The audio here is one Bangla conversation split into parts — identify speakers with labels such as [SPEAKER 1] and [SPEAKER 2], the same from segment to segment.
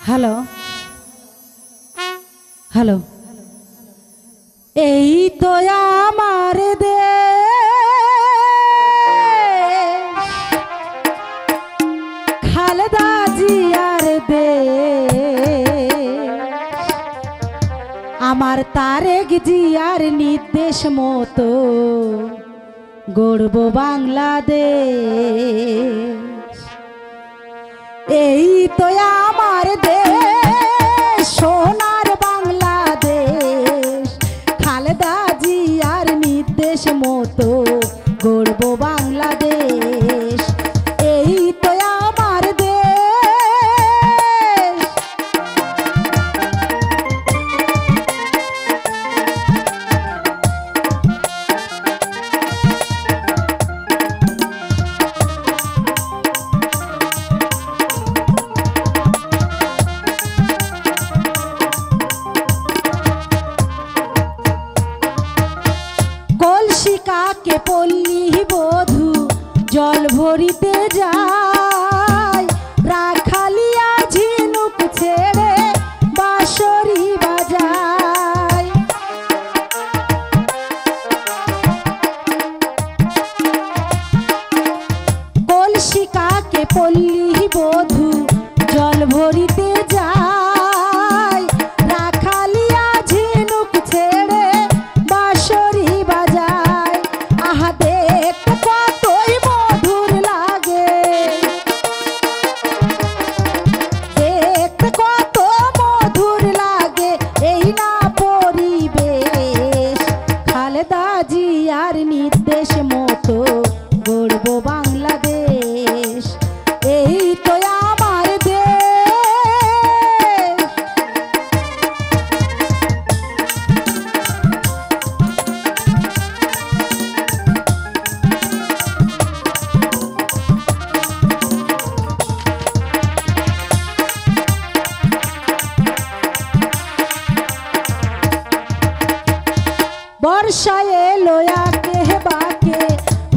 [SPEAKER 1] হ্যালো হ্যালো, এই তো আমার দেশ, খালেদা জিয়ার দেশ, আমার তারেক জিয়ার নির্দেশ মতো গড়ব বাংলাদেশ। এই তো আমার দেশ, সোনার বাংলাদেশ, খালেদা জিয়ার নির্দেশ মতো গড়ব বাংলাদেশ। এই তো আমার দেশ। কলসিকাকে পল্লী বধূ জল ভরিতে যায়, রাখালিয়া ঝিনুক ছেড়ে বাঁশরি বাজায়। কলসিকাকে পল্লী বধূ জল ভরিতে যায়, রাখালিয়া ঝিনুক ছেড়ে বাঁশরি বাজায়। আহা দেখতে কতই মধুর লাগে, দেখতে কত মধুর লাগে এই না পরিবেশ। খালেদা জিয়ার নির্দেশ মতো গড়ব বাংলাদেশ। এই তো আমার দেশ। বর্ষায় এলো আকে বাকে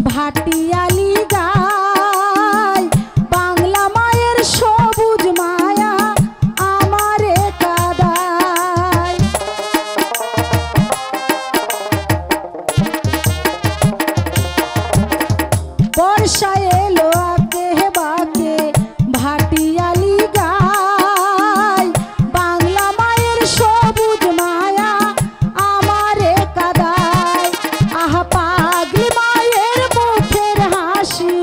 [SPEAKER 1] ভাটিয়ালি গায়, বাংলা মায়ের সবুজ মায়া আমারে কাদায়। বর্ষায় এলো আকে বাকে ভাটিয়ালি গায়, বাংলা মায়ের সবুজ মায়া আমারে কাদায়। আহা পাগলি মায়ের মুখের হাসি,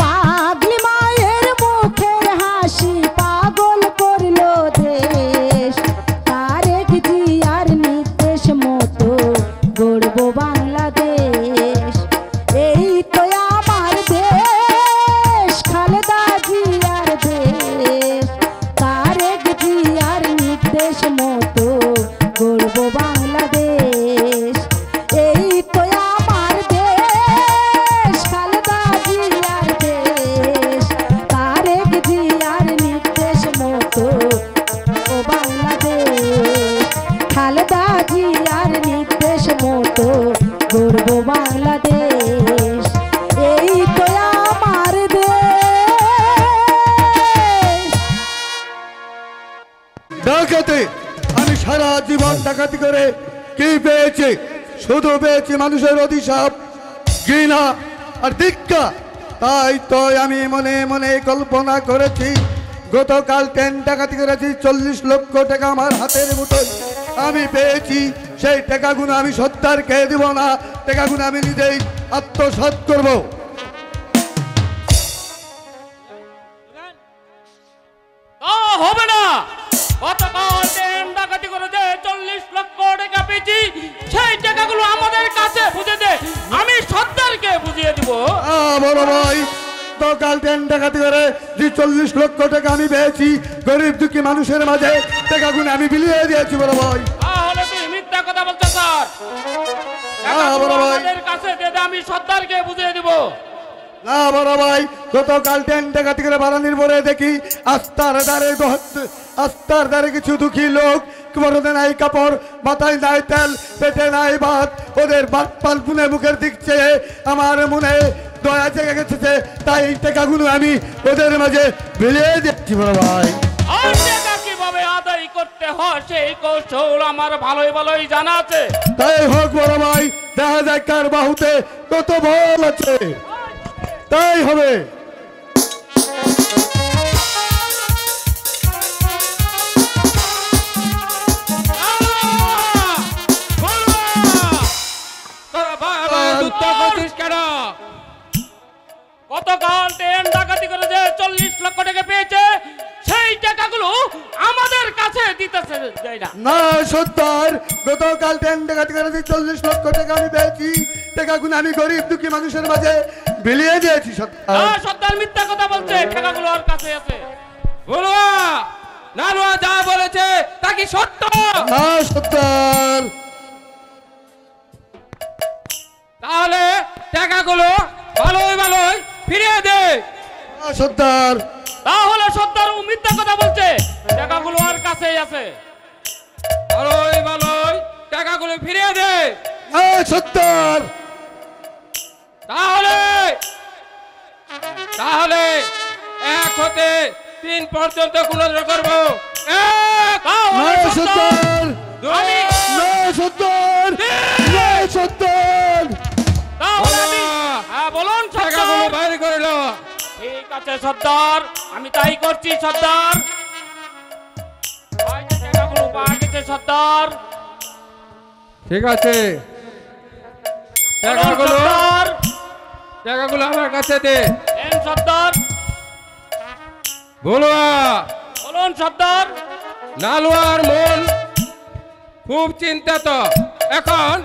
[SPEAKER 1] পাগলি মায়ের মুখের হাসি পাগল করলো দেশ। তারেক জিয়ার নির্দেশ মতো গড়ব বাংলাদেশ। এই তো আমার দেশ, খালেদা জিয়ার দেশ, তারেক জিয়ার নির্দেশ মতো গড়ব বাংলাদেশ। এই তো আমার দেশ, খালেদা জিয়ার দেশ, তারেক জিয়ার নির্দেশ মতো ও বাংলাদেশ। খালেদা জিয়ার নির্দেশ মতো গড়ব বাংলাদেশ। এই তো আমার দেশ।
[SPEAKER 2] ডাকাতি, আমি সারা জীবন ডাকাতি করে কি পেয়েছি? শুধু পেয়েছি মানুষের অভিশাপ, ঘৃণা আর ধিক্কা। তাই তো আমি মনে মনে কল্পনা করেছি, গতকাল ট্রেন ডাকাতি করেছি, 40 লক্ষ টাকা আমার হাতের মুঠোয় আমি পেয়েছি। সেই টাকাগুলো আমি সত্তারকে দিব না, টাকাগুলো আমি নিজেই আত্মসাৎ করব।
[SPEAKER 3] হবে না, গতকাল ট্রেন ডাকাতি করে যে 40 লক্ষ টাকা পেয়েছি, সেই টাকাগুলো আমাদের কাছে বুঝে দে, আমি সর্দারকে বুঝিয়ে দিব।
[SPEAKER 2] বড় ভাই, গতকাল ট্রেন ডাকাতি করে যে 40 লক্ষ টাকা আমি পেয়েছি, গরিব দুঃখী মানুষের মাঝে টাকাগুলো আমি বিলিয়ে দিয়েছি বড় ভাই।
[SPEAKER 3] তাহলে তুই মিথ্যা কথা বলছো স্যার।
[SPEAKER 2] বড় ভাই,
[SPEAKER 3] আমাদের কাছে দিয়ে দে, আমি সর্দারকে বুঝিয়ে দিব।
[SPEAKER 2] না বড় ভাই, গতকাল ট্রেন ডাকাতি করে বারানির পরে দেখি আস্তার দ্বারে কিছু দুঃখী লোক, মরদে নাই কাপড়, মাথায় নাই তেল, পেটে নাই ভাত, ওদের বাট পাল পুনে মুখের দিক চেয়ে আমার মনে দয়া জেগে গেছে। তাই এই টাকাগুলো আমি ওদের মাঝে বিলিয়ে দিচ্ছি বড় ভাই।
[SPEAKER 3] আর টাকা কিভাবে আদায় করতে হয় সেই কৌশল আমার ভালোই ভালোই জানা আছে।
[SPEAKER 2] তাই হোক বড় ভাই, দেখা যায় কার বাহুতে কত বল আছে, তাই হবে।
[SPEAKER 3] গতকাল ট্রেন ডাকাতি করে যে 40 লক্ষ টাকা পেয়েছে সেই টাকাগুলো আমাদের কাছে দিতেছে না।
[SPEAKER 2] না সত্তর, গতকাল ট্রেন ডাকাতি করে যে 40 লক্ষ টাকা আমি পেয়েছি, টাকাগুলো আমি গরিব দুঃখী মানুষের মাঝে বিলিয়ে দিয়েছি।
[SPEAKER 3] সত্তর মিথ্যা কথা বলছে, টাকাগুলো ওর কাছে আছে।
[SPEAKER 4] বলুয়া নানুয়া যা বলেছে তা কি সত্য?
[SPEAKER 2] না সত্তর।
[SPEAKER 4] তাহলে টাকাগুলো ভালোই ভালোই ফিরিয়ে দে।
[SPEAKER 2] না সত্তর।
[SPEAKER 3] তাহলে সত্তর মিথ্যা কথা বলছে, টাকাগুলো ওর কাছেই আছে।
[SPEAKER 4] ভালোই ভালোই টাকাগুলো ফিরিয়ে দে।
[SPEAKER 2] না সত্তর।
[SPEAKER 4] তাহলে তাহলে 1 হতে 3 পর্যন্ত গুণন করব। 1
[SPEAKER 2] না সত্তর।
[SPEAKER 4] 2
[SPEAKER 2] না সত্তর। না সত্তর।
[SPEAKER 3] বলুন
[SPEAKER 4] টাকাগুলো বাইরে করে লো।
[SPEAKER 3] ঠিক আছে সর্দার, আমি তাই করছি সর্দার। টাকাগুলো পাওয়া গেছে সর্দার।
[SPEAKER 4] ঠিক আছে,
[SPEAKER 3] বলুন সর্দার।
[SPEAKER 4] টাকাগুলো আমার কাছে দে।
[SPEAKER 3] এন সর্দার।
[SPEAKER 4] বলুয়া
[SPEAKER 3] বলুন সর্দার।
[SPEAKER 4] নালুয়ার মন খুব চিন্তিত, এখন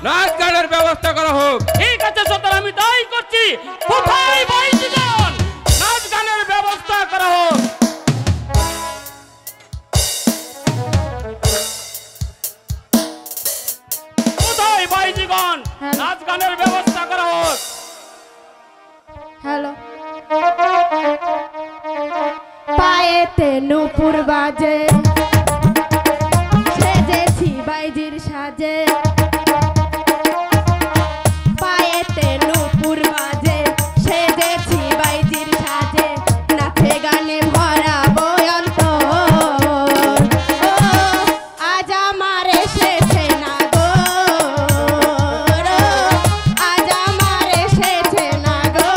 [SPEAKER 4] নাচ গানের ব্যবস্থা করা হোক।
[SPEAKER 3] ঠিক আছে সর্দার, আমি তাই করছি। কোথায় বাইজিগণ? নাচ গানের ব্যবস্থা করা হোক। কোথায় বাইজিগণ? নাচ গানের ব্যবস্থা করা হোক।
[SPEAKER 1] হ্যালো, পায়েতে নূপুর বাজে, সেজেছি বাইজির সাজে। পায়েতে নূপুর বাজে, সেজেছি বাইজির সাজে। নাচে গানে ভরাবো অন্তর, ও আজ আমার এসেছে না গো, আজ আমার এসেছে না গো।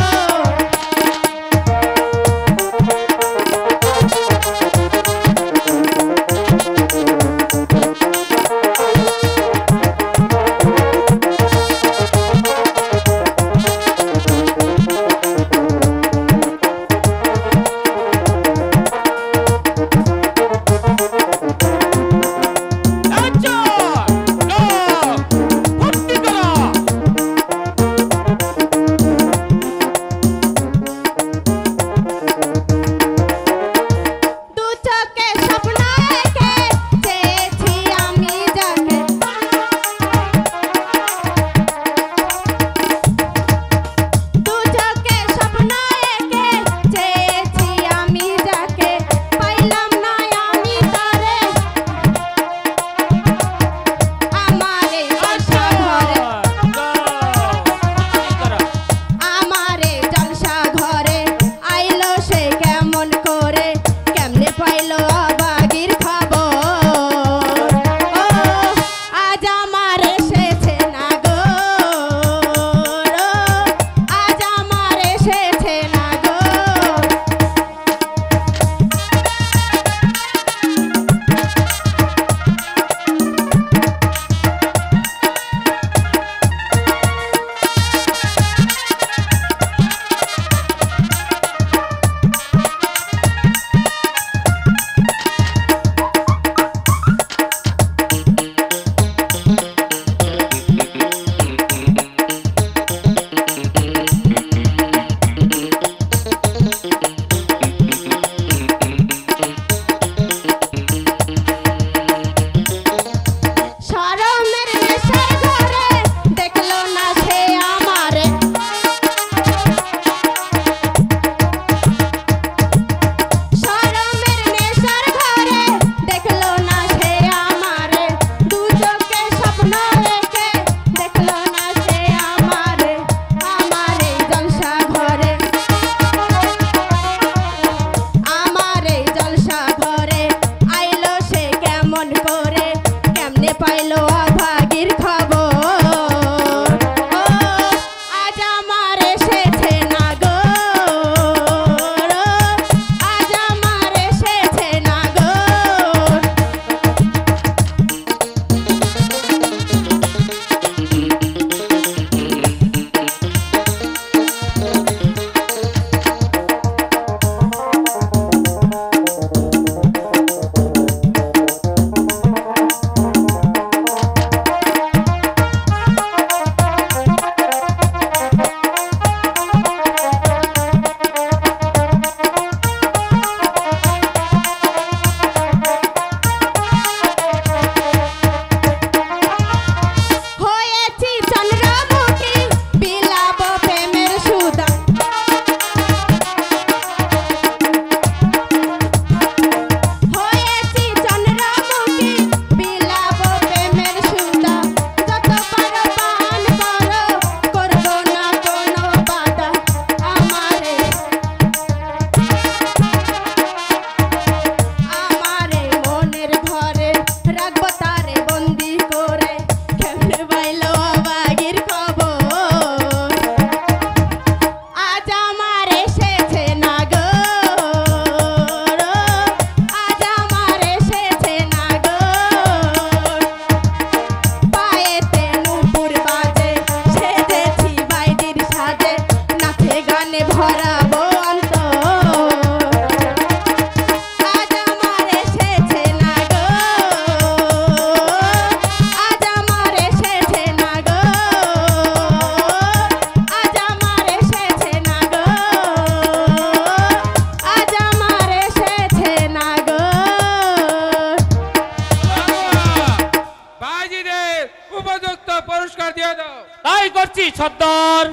[SPEAKER 4] উপযুক্ত পুরস্কার দিয়ে দাও।
[SPEAKER 3] তাই করছি সর্দার।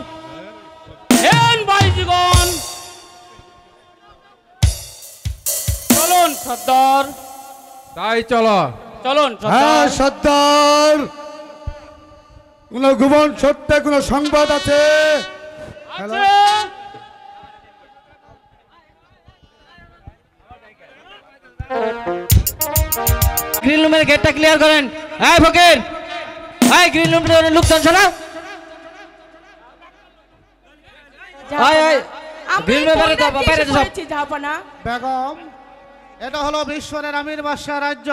[SPEAKER 3] হেন ভাইজিগণ, চলুন সর্দার,
[SPEAKER 4] তাই চলো।
[SPEAKER 3] চলুন
[SPEAKER 2] হ্যাঁ
[SPEAKER 3] সর্দার।
[SPEAKER 2] সর্দার, কোন গোপন সত্যে কোন সংবাদ আছে?
[SPEAKER 3] আছে।
[SPEAKER 5] গ্রিল রুমের গেটটা ক্লিয়ার করেন। এই ফকির, এই গ্রিল রুমের লোকজন সরাও। গ্রিল রুমের বাইরে দাও, বাইরে দাও সব।
[SPEAKER 1] জাহাপনা,
[SPEAKER 6] বেগম, এটা হলো বিশ্বরের আমির বাদশাহ রাজ্য।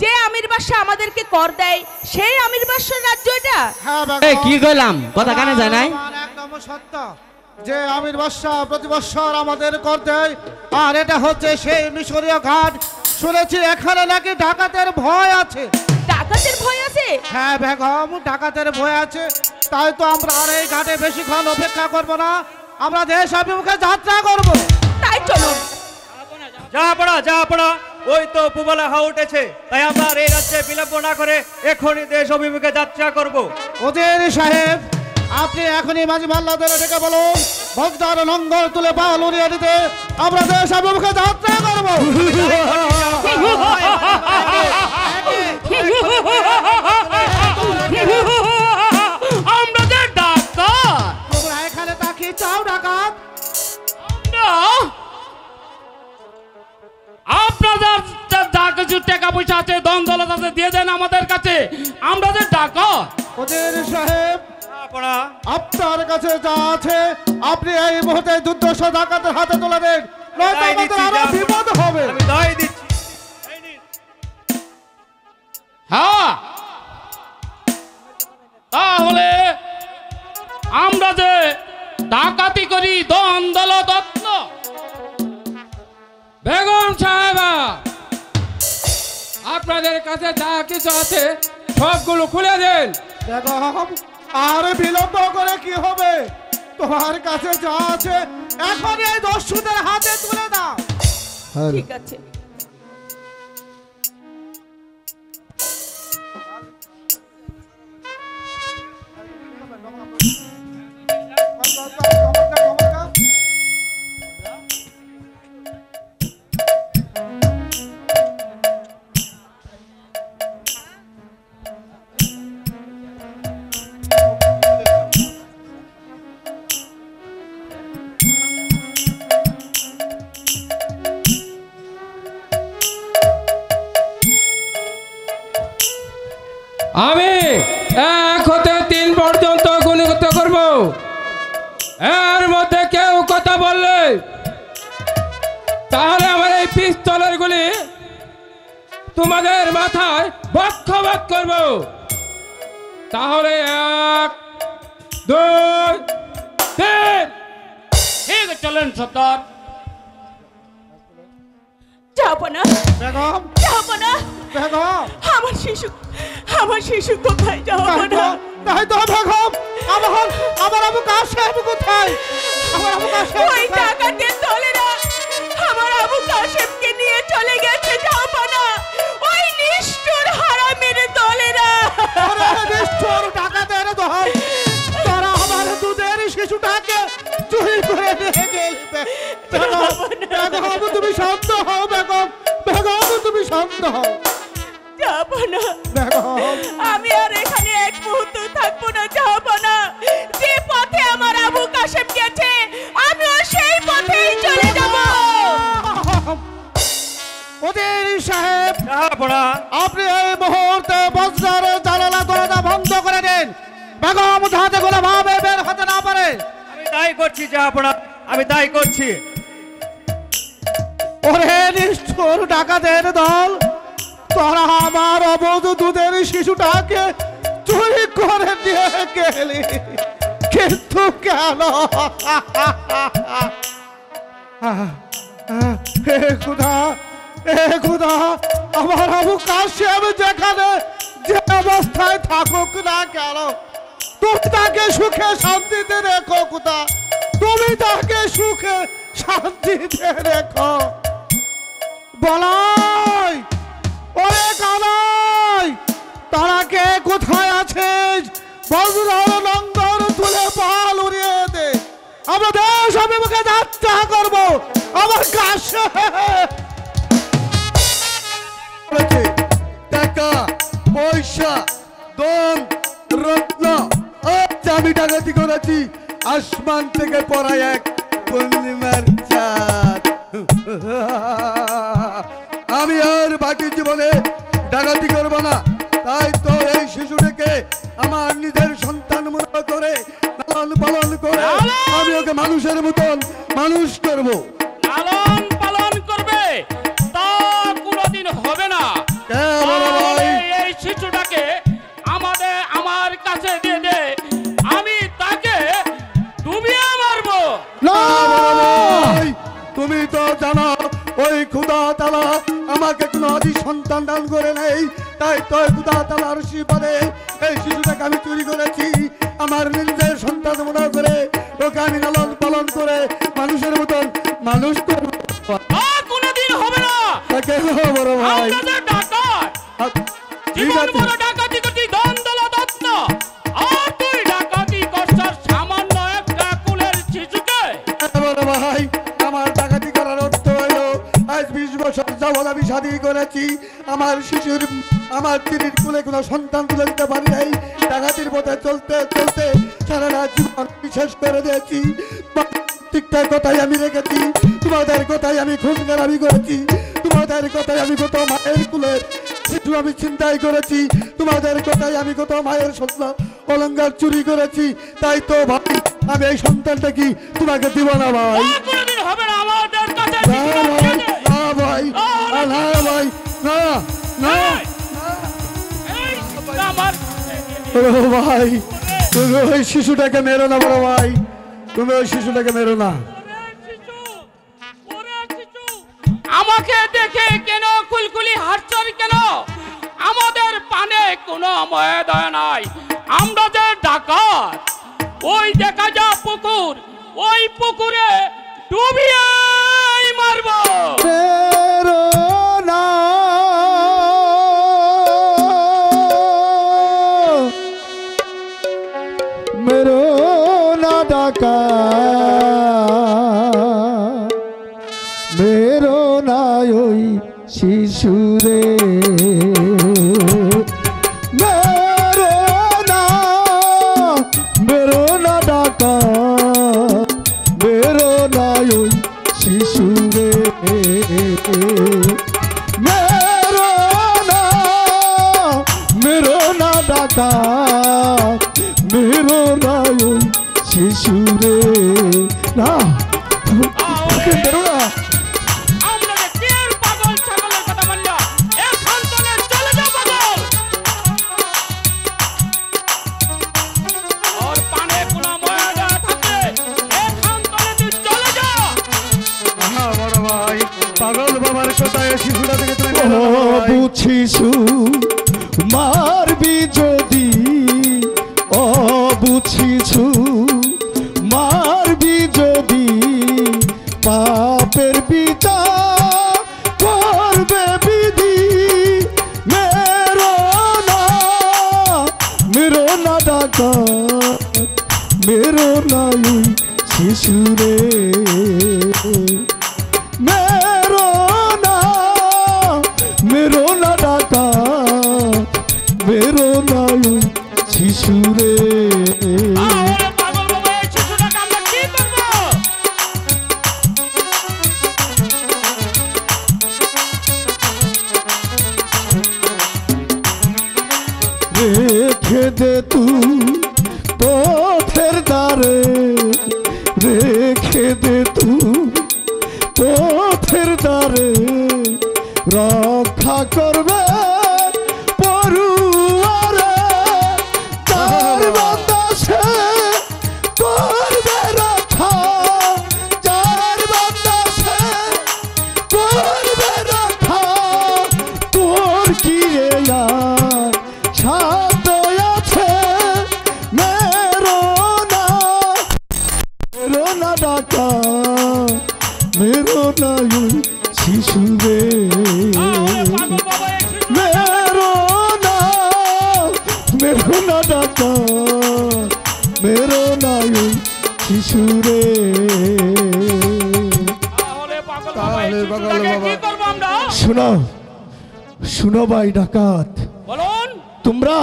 [SPEAKER 1] যে আমির বাদশা আমাদেরকে কর দেয় সেই আমির বাদশার রাজ্য এটা।
[SPEAKER 6] হ্যাঁ
[SPEAKER 5] এই
[SPEAKER 6] বেগম,
[SPEAKER 5] কি কইলাম, কথা কানে যায় নাই?
[SPEAKER 6] আমার একদম সত্য যে আমির বাদশাহ প্রতি বছর আমাদের কর দেয়, আর এটা হচ্ছে সেই মিশরীয় ঘাট। শুনেছি এখানে নাকি ডাকাতের ভয় আছে।
[SPEAKER 1] ডাকাতের ভয় আছে?
[SPEAKER 6] হ্যাঁ বেগম, ডাকাতের ভয় আছে। তাই তো আমরা আর এই ঘাটে বেশিক্ষণ অপেক্ষা করব না, আমরা দেশ অভিমুখে যাত্রা করব।
[SPEAKER 1] তাই চলুন।
[SPEAKER 7] যা পড়া ওই তো পুবালা হাওয়া উঠেছে, তাই আমরা আর এই রাজ্যে বিলম্ব না করে এখনই দেশ অভিমুখে যাত্রা করব।
[SPEAKER 6] ওদের সাহেব, আপনি এখনই মাঝি মাল্লাদের ডেকে বলুন ভোজদার লঙ্গর তুলে পাল উড়িয়ে দিতে, আমরা দেশ অভিমুখে যাত্রা করব।
[SPEAKER 3] আমরা যে ডাকাত,
[SPEAKER 6] তোমরা এখানে তাকিয়ে চাও ডাকাত?
[SPEAKER 3] আপনাদের যা কিছু টাকা পয়সা আছে, ধন দৌলত আছে, দিয়ে দেন আমাদের কাছে। আমরা যে ডাকাত।
[SPEAKER 6] ওদের সাহেব,
[SPEAKER 7] পড়া
[SPEAKER 6] আপনার কাছে যা আছে আপনি এই মুহূর্তে দুর্দশ ডাকাতের হাতে তুলে দেন, নয়তো
[SPEAKER 7] তাই
[SPEAKER 6] আমাদের
[SPEAKER 7] দিচ্ছি,
[SPEAKER 6] আরো
[SPEAKER 7] যা।
[SPEAKER 6] বিপদ হবে।
[SPEAKER 7] আমি দায় দিচ্ছি। এই নিন।
[SPEAKER 3] হ্যাঁ, তাহলে আমরা যে ডাকাতি করি, ধন দৌলত রত্ন,
[SPEAKER 4] বেগম সাহেবা, আপনাদের কাছে যা কিছু আছে সবগুলো খুলে দেন।
[SPEAKER 6] বেগম, আর বিলম্ব করে কি হবে? তোমার কাছে যা আছে এখন এই দস্যুদের হাতে তুলে দাও।
[SPEAKER 1] ঠিক আছে।
[SPEAKER 4] আমি 1 হতে 3 পর্যন্ত গুণগত করব। এর মধ্যে কেউ কথা বললে তাহলে আমার এই পিস্তলের গুলি তোমাদের মাথায় বক্ষপাত করব। তাহলে 1, 2, 3।
[SPEAKER 3] ঠিক আছে, চলেন সর্দার।
[SPEAKER 1] জাহাপনা,
[SPEAKER 6] বেগম,
[SPEAKER 1] জাহাপনা,
[SPEAKER 6] বেগম,
[SPEAKER 1] আমার শিশু কোথায়? জাহাপনা,
[SPEAKER 6] তাই তো বেগম, আমার আবু কাশেম কোথায়? আমার আবু কাশেম
[SPEAKER 1] ওই
[SPEAKER 6] কোথায়?
[SPEAKER 1] ডাকাতের দলেরা আমার আবু কাশেমকে নিয়ে চলে গেছে। জাহাপনা, ওই নিষ্ঠুর হারামির দলেরা।
[SPEAKER 6] ওরে নিষ্ঠুর ডাকাতের দল, তারা আমার দুধের শিশুটাকে চুরি করে নিয়ে গেলবে। বেগম, তুমি শান্ত হও। বেগম, তুমি শান্ত হও।
[SPEAKER 1] জাহাপনা,
[SPEAKER 6] বেগম,
[SPEAKER 1] আমি আর এখানে এক মুহূর্ত থাকবো না। জাহাপনা, যে পথে আমার আবু কাশেম গেছে আমিও সেই পথেই চলে যাব।
[SPEAKER 6] ওদের সাহেব,
[SPEAKER 7] পড়া
[SPEAKER 6] আপনি এই মুহূর্তে বজ্রার জানালা দরজা বন্ধ করে দেন, বেগম যাতে কোনো ভাবে বের হতে না পারে।
[SPEAKER 7] আমি তাই করছি, পড়া আমি তাই করছি।
[SPEAKER 6] ওরে নিষ্ঠুর ডাকাতের দল, তোরা আমার অবধ দুধের শিশুটাকে চুরি করে নিয়ে গেলি, কিন্তু কেন? হে খুদা, আমার আবু কাশেম যেখানে যে অবস্থায় থাকুক না কেন, তুমি তাকে সুখে শান্তিতে রেখো। খুদা, তুমি তাকে সুখে শান্তিতে রেখো। বলাই, ওরে কালাই, তারা কে কোথায় আছেন? বজ্র লঙ্ঘন তুলে পাল উড়িয়ে দে, আমরা দেশ অভিমুখে যাত্রা করবো। আমার কাছে
[SPEAKER 2] করেছে টাকা পয়সা ধন রত্ন, আজ আমি ডাকাতি করেছি আসমান থেকে পড়া এক পূর্ণিমার চাঁদ। আমি আর বাকি জীবনে ডাকাতি করব না, তাই তো এই শিশুটাকে আমার নিজের সন্তান মনে করে লালন পালন করে আমি ওকে মানুষের মতন মানুষ করব।
[SPEAKER 3] লালন পালন করবে তা কোনোদিন হবে না।
[SPEAKER 2] বড় ভাই?
[SPEAKER 3] তাহলে এই শিশুটাকে আমার কাছে দিয়ে দে, আমি তাকে ডুবিয়ে মারবো।
[SPEAKER 6] না
[SPEAKER 2] ভাই, তুমি তো জানো ওই খুদা তালা আমাকে কোনো আদি সন্তান দান করে নেই, তাই তো খুদা তালার আশীর্বাদে এই শিশুটাকে আমি চুরি করেছি আমার নিজের সন্তান মনে করে ওকে আমি লালন পালন করে মানুষের মতন মানুষ করবো।
[SPEAKER 3] কোনোদিন হবে না।
[SPEAKER 2] তাকে বড় ভাই
[SPEAKER 3] আমরা যে ডাকাত,
[SPEAKER 2] ঠিক
[SPEAKER 3] জীবন
[SPEAKER 2] আছে
[SPEAKER 3] বড় ডাকাতি করছি, ধন দৌলত না। আর তুই ডাকাতি করছিস সামান্য একটা কুলের শিশুকে।
[SPEAKER 2] বড় ভাই, আমার ডাকাতি করার অর্থ হলো আজ 20 বছর যাবৎ আমি শাদী করেছি, আমার শিশুর আমার স্ত্রীর কুলে কোনো সন্তান তুলে দিতে পারি নাই। ডাকাতির পথে চলতে চলতে সারা রাত জীবন শেষ করে দিয়েছি। ঠিকঠাক কথাই আমি রেখেছি, তোমাদের কথাই আমি খুন খারাপি করেছি, তোমাদের কথাই আমি কত মায়ের কুলের শিশু আমি চিন্তাই করেছি, তোমাদের কথাই আমি কত মায়ের সন্তান অলঙ্কার চুরি করেছি। তাই তো ভাই আমি এই সন্তানটা কি তোমাকে দিব না ভাই।
[SPEAKER 3] কোনোদিন হবে না। আমাদের কাছে
[SPEAKER 2] না ভাই, না ভাই, না ভাই, না না
[SPEAKER 3] আমার
[SPEAKER 2] ও ভাই, তুমি ওই শিশুটাকে মেরো না বড় ভাই, তুমি ওই শিশুটাকে মেরো না।
[SPEAKER 3] আমাকে দেখে কেন কুলকুলি হাসছর কেন? আমাদের পানে কোনো ময়া দয়া নাই। আমরা যে ডাকাত, ওই দেখা যা পুকুর, ওই পুকুরে ডুবিয়ে মারবো।
[SPEAKER 6] মেরো না, মেরো না ডাকা, মেরো না ওই শিশুরে, মেরো না, মেরো না ডাকা, মেরো না ওই শিশুরে, মেরো না, মেরো না ডাকা, মেরো না ওই শিশুরে, না মেরো না।
[SPEAKER 3] আমরা যে কের পাগল ছাগলের কথা বললাম, এখান থেকে চলে যা পাগল। ওর পানে কোনো ময়া দয়া থাকলে এখান থেকে তুই চলে যা।
[SPEAKER 2] বড় ভাই, পাগল বাবার কথায় শিশুটা থেকে তুমি মেরো না বড় ভাই।
[SPEAKER 6] বুঝিসু মারবি যদি, ও বুঝিসু মারবি যদি, পাপের বিচার করবে বিধি, মেরো না ডাকা, মেরো না ওই শিশুরে, মেরো না ডাকা, মেরো না ওই শিশুরে।
[SPEAKER 3] ওরে পাগল বাবা, এই শিশুটাকে আমরা কি করবো?
[SPEAKER 6] রেখে দে তুই পথের দ্বারে, রেখে দে তুই পথের দ্বারে, রক্ষা করবে পড়ুয়ারে, যার বাতাসে করবে রক্ষা, যার বাতাসে করবে রক্ষা, তোর কি সাধ্য আছে, মেরো না ডাকা, মেরো না ওই শিশুরে,
[SPEAKER 3] ওরে পাগল বাবা, এই শিশু
[SPEAKER 6] মেরো না ডাকা, মেরো নায়ু শিশুরে।
[SPEAKER 3] তাহলে পাগল বাবা এই
[SPEAKER 2] তাহলে পাগল
[SPEAKER 3] শিশুটাকে
[SPEAKER 2] বাবা।
[SPEAKER 3] কি করবো আমরা?
[SPEAKER 6] শোনো শোনো ভাই ডাকাত,
[SPEAKER 3] বলুন।
[SPEAKER 6] তোমরা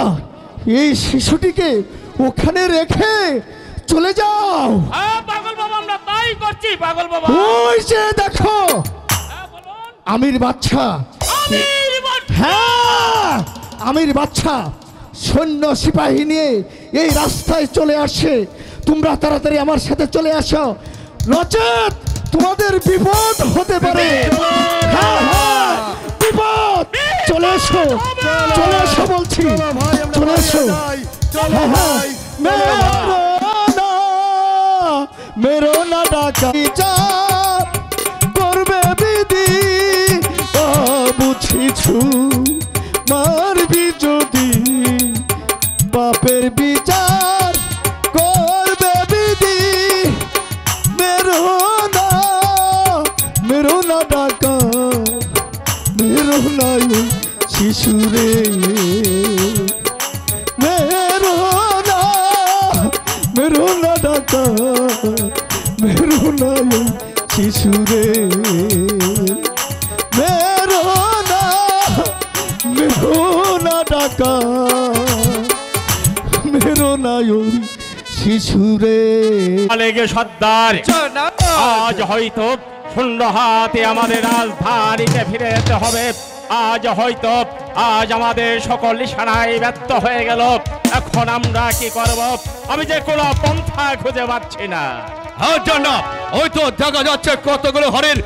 [SPEAKER 6] এই শিশুটিকে ওখানে রেখে চলে যাও।
[SPEAKER 3] হ্যাঁ পাগল বাবা, আমরা তাই করছি পাগল বাবা।
[SPEAKER 6] ওই যে দেখো
[SPEAKER 3] হ্যাঁ বলুন।
[SPEAKER 6] আমির বাচ্চা,
[SPEAKER 3] আমির বাচ্চা।
[SPEAKER 6] হ্যাঁ আমির বাচ্চা সৈন্য সিপাহী নিয়ে এই রাস্তায় চলে আসে। তোমরা তাড়াতাড়ি আমার সাথে চলে আসো, নচেত তোমাদের বিপদ হতে পারে। হ্যাঁ হ্যাঁ বিপদ। চলে এসো, চলে এসো বলছি,
[SPEAKER 2] চলো ভাই, আমরা
[SPEAKER 6] চলে এসো।
[SPEAKER 2] পালিয়ে যাই। চলো
[SPEAKER 6] হ্যাঁ, হ্যাঁ।
[SPEAKER 2] ভাই, চলো ভাই।
[SPEAKER 6] মেরো না ডাকা বিচার করবে বিধি, ও বুঝিছু মারবি যদি পাপের বিচার করবে বিধি। মেরো না ডাকা, মেরো না শিশুরে, মেরো না ডাকা, মেরো না শিশুরে, মেরো না ডাকা, মেরো না শিশুরে।
[SPEAKER 3] লেগে সর্দার, আজ হয়তো শূন্য হাতে আমাদের রাজধানীতে ফিরে যেতে হবে। আজ হয়তো আমাদের সকল নিশানায় ব্যর্থ হয়ে গেল। এখন আমরা কি করব? আমি যে কোনো পন্থা খুঁজে পাচ্ছি না।
[SPEAKER 4] হ্যাঁ জানা, ওই তো দেখা যাচ্ছে কতগুলো হরিণ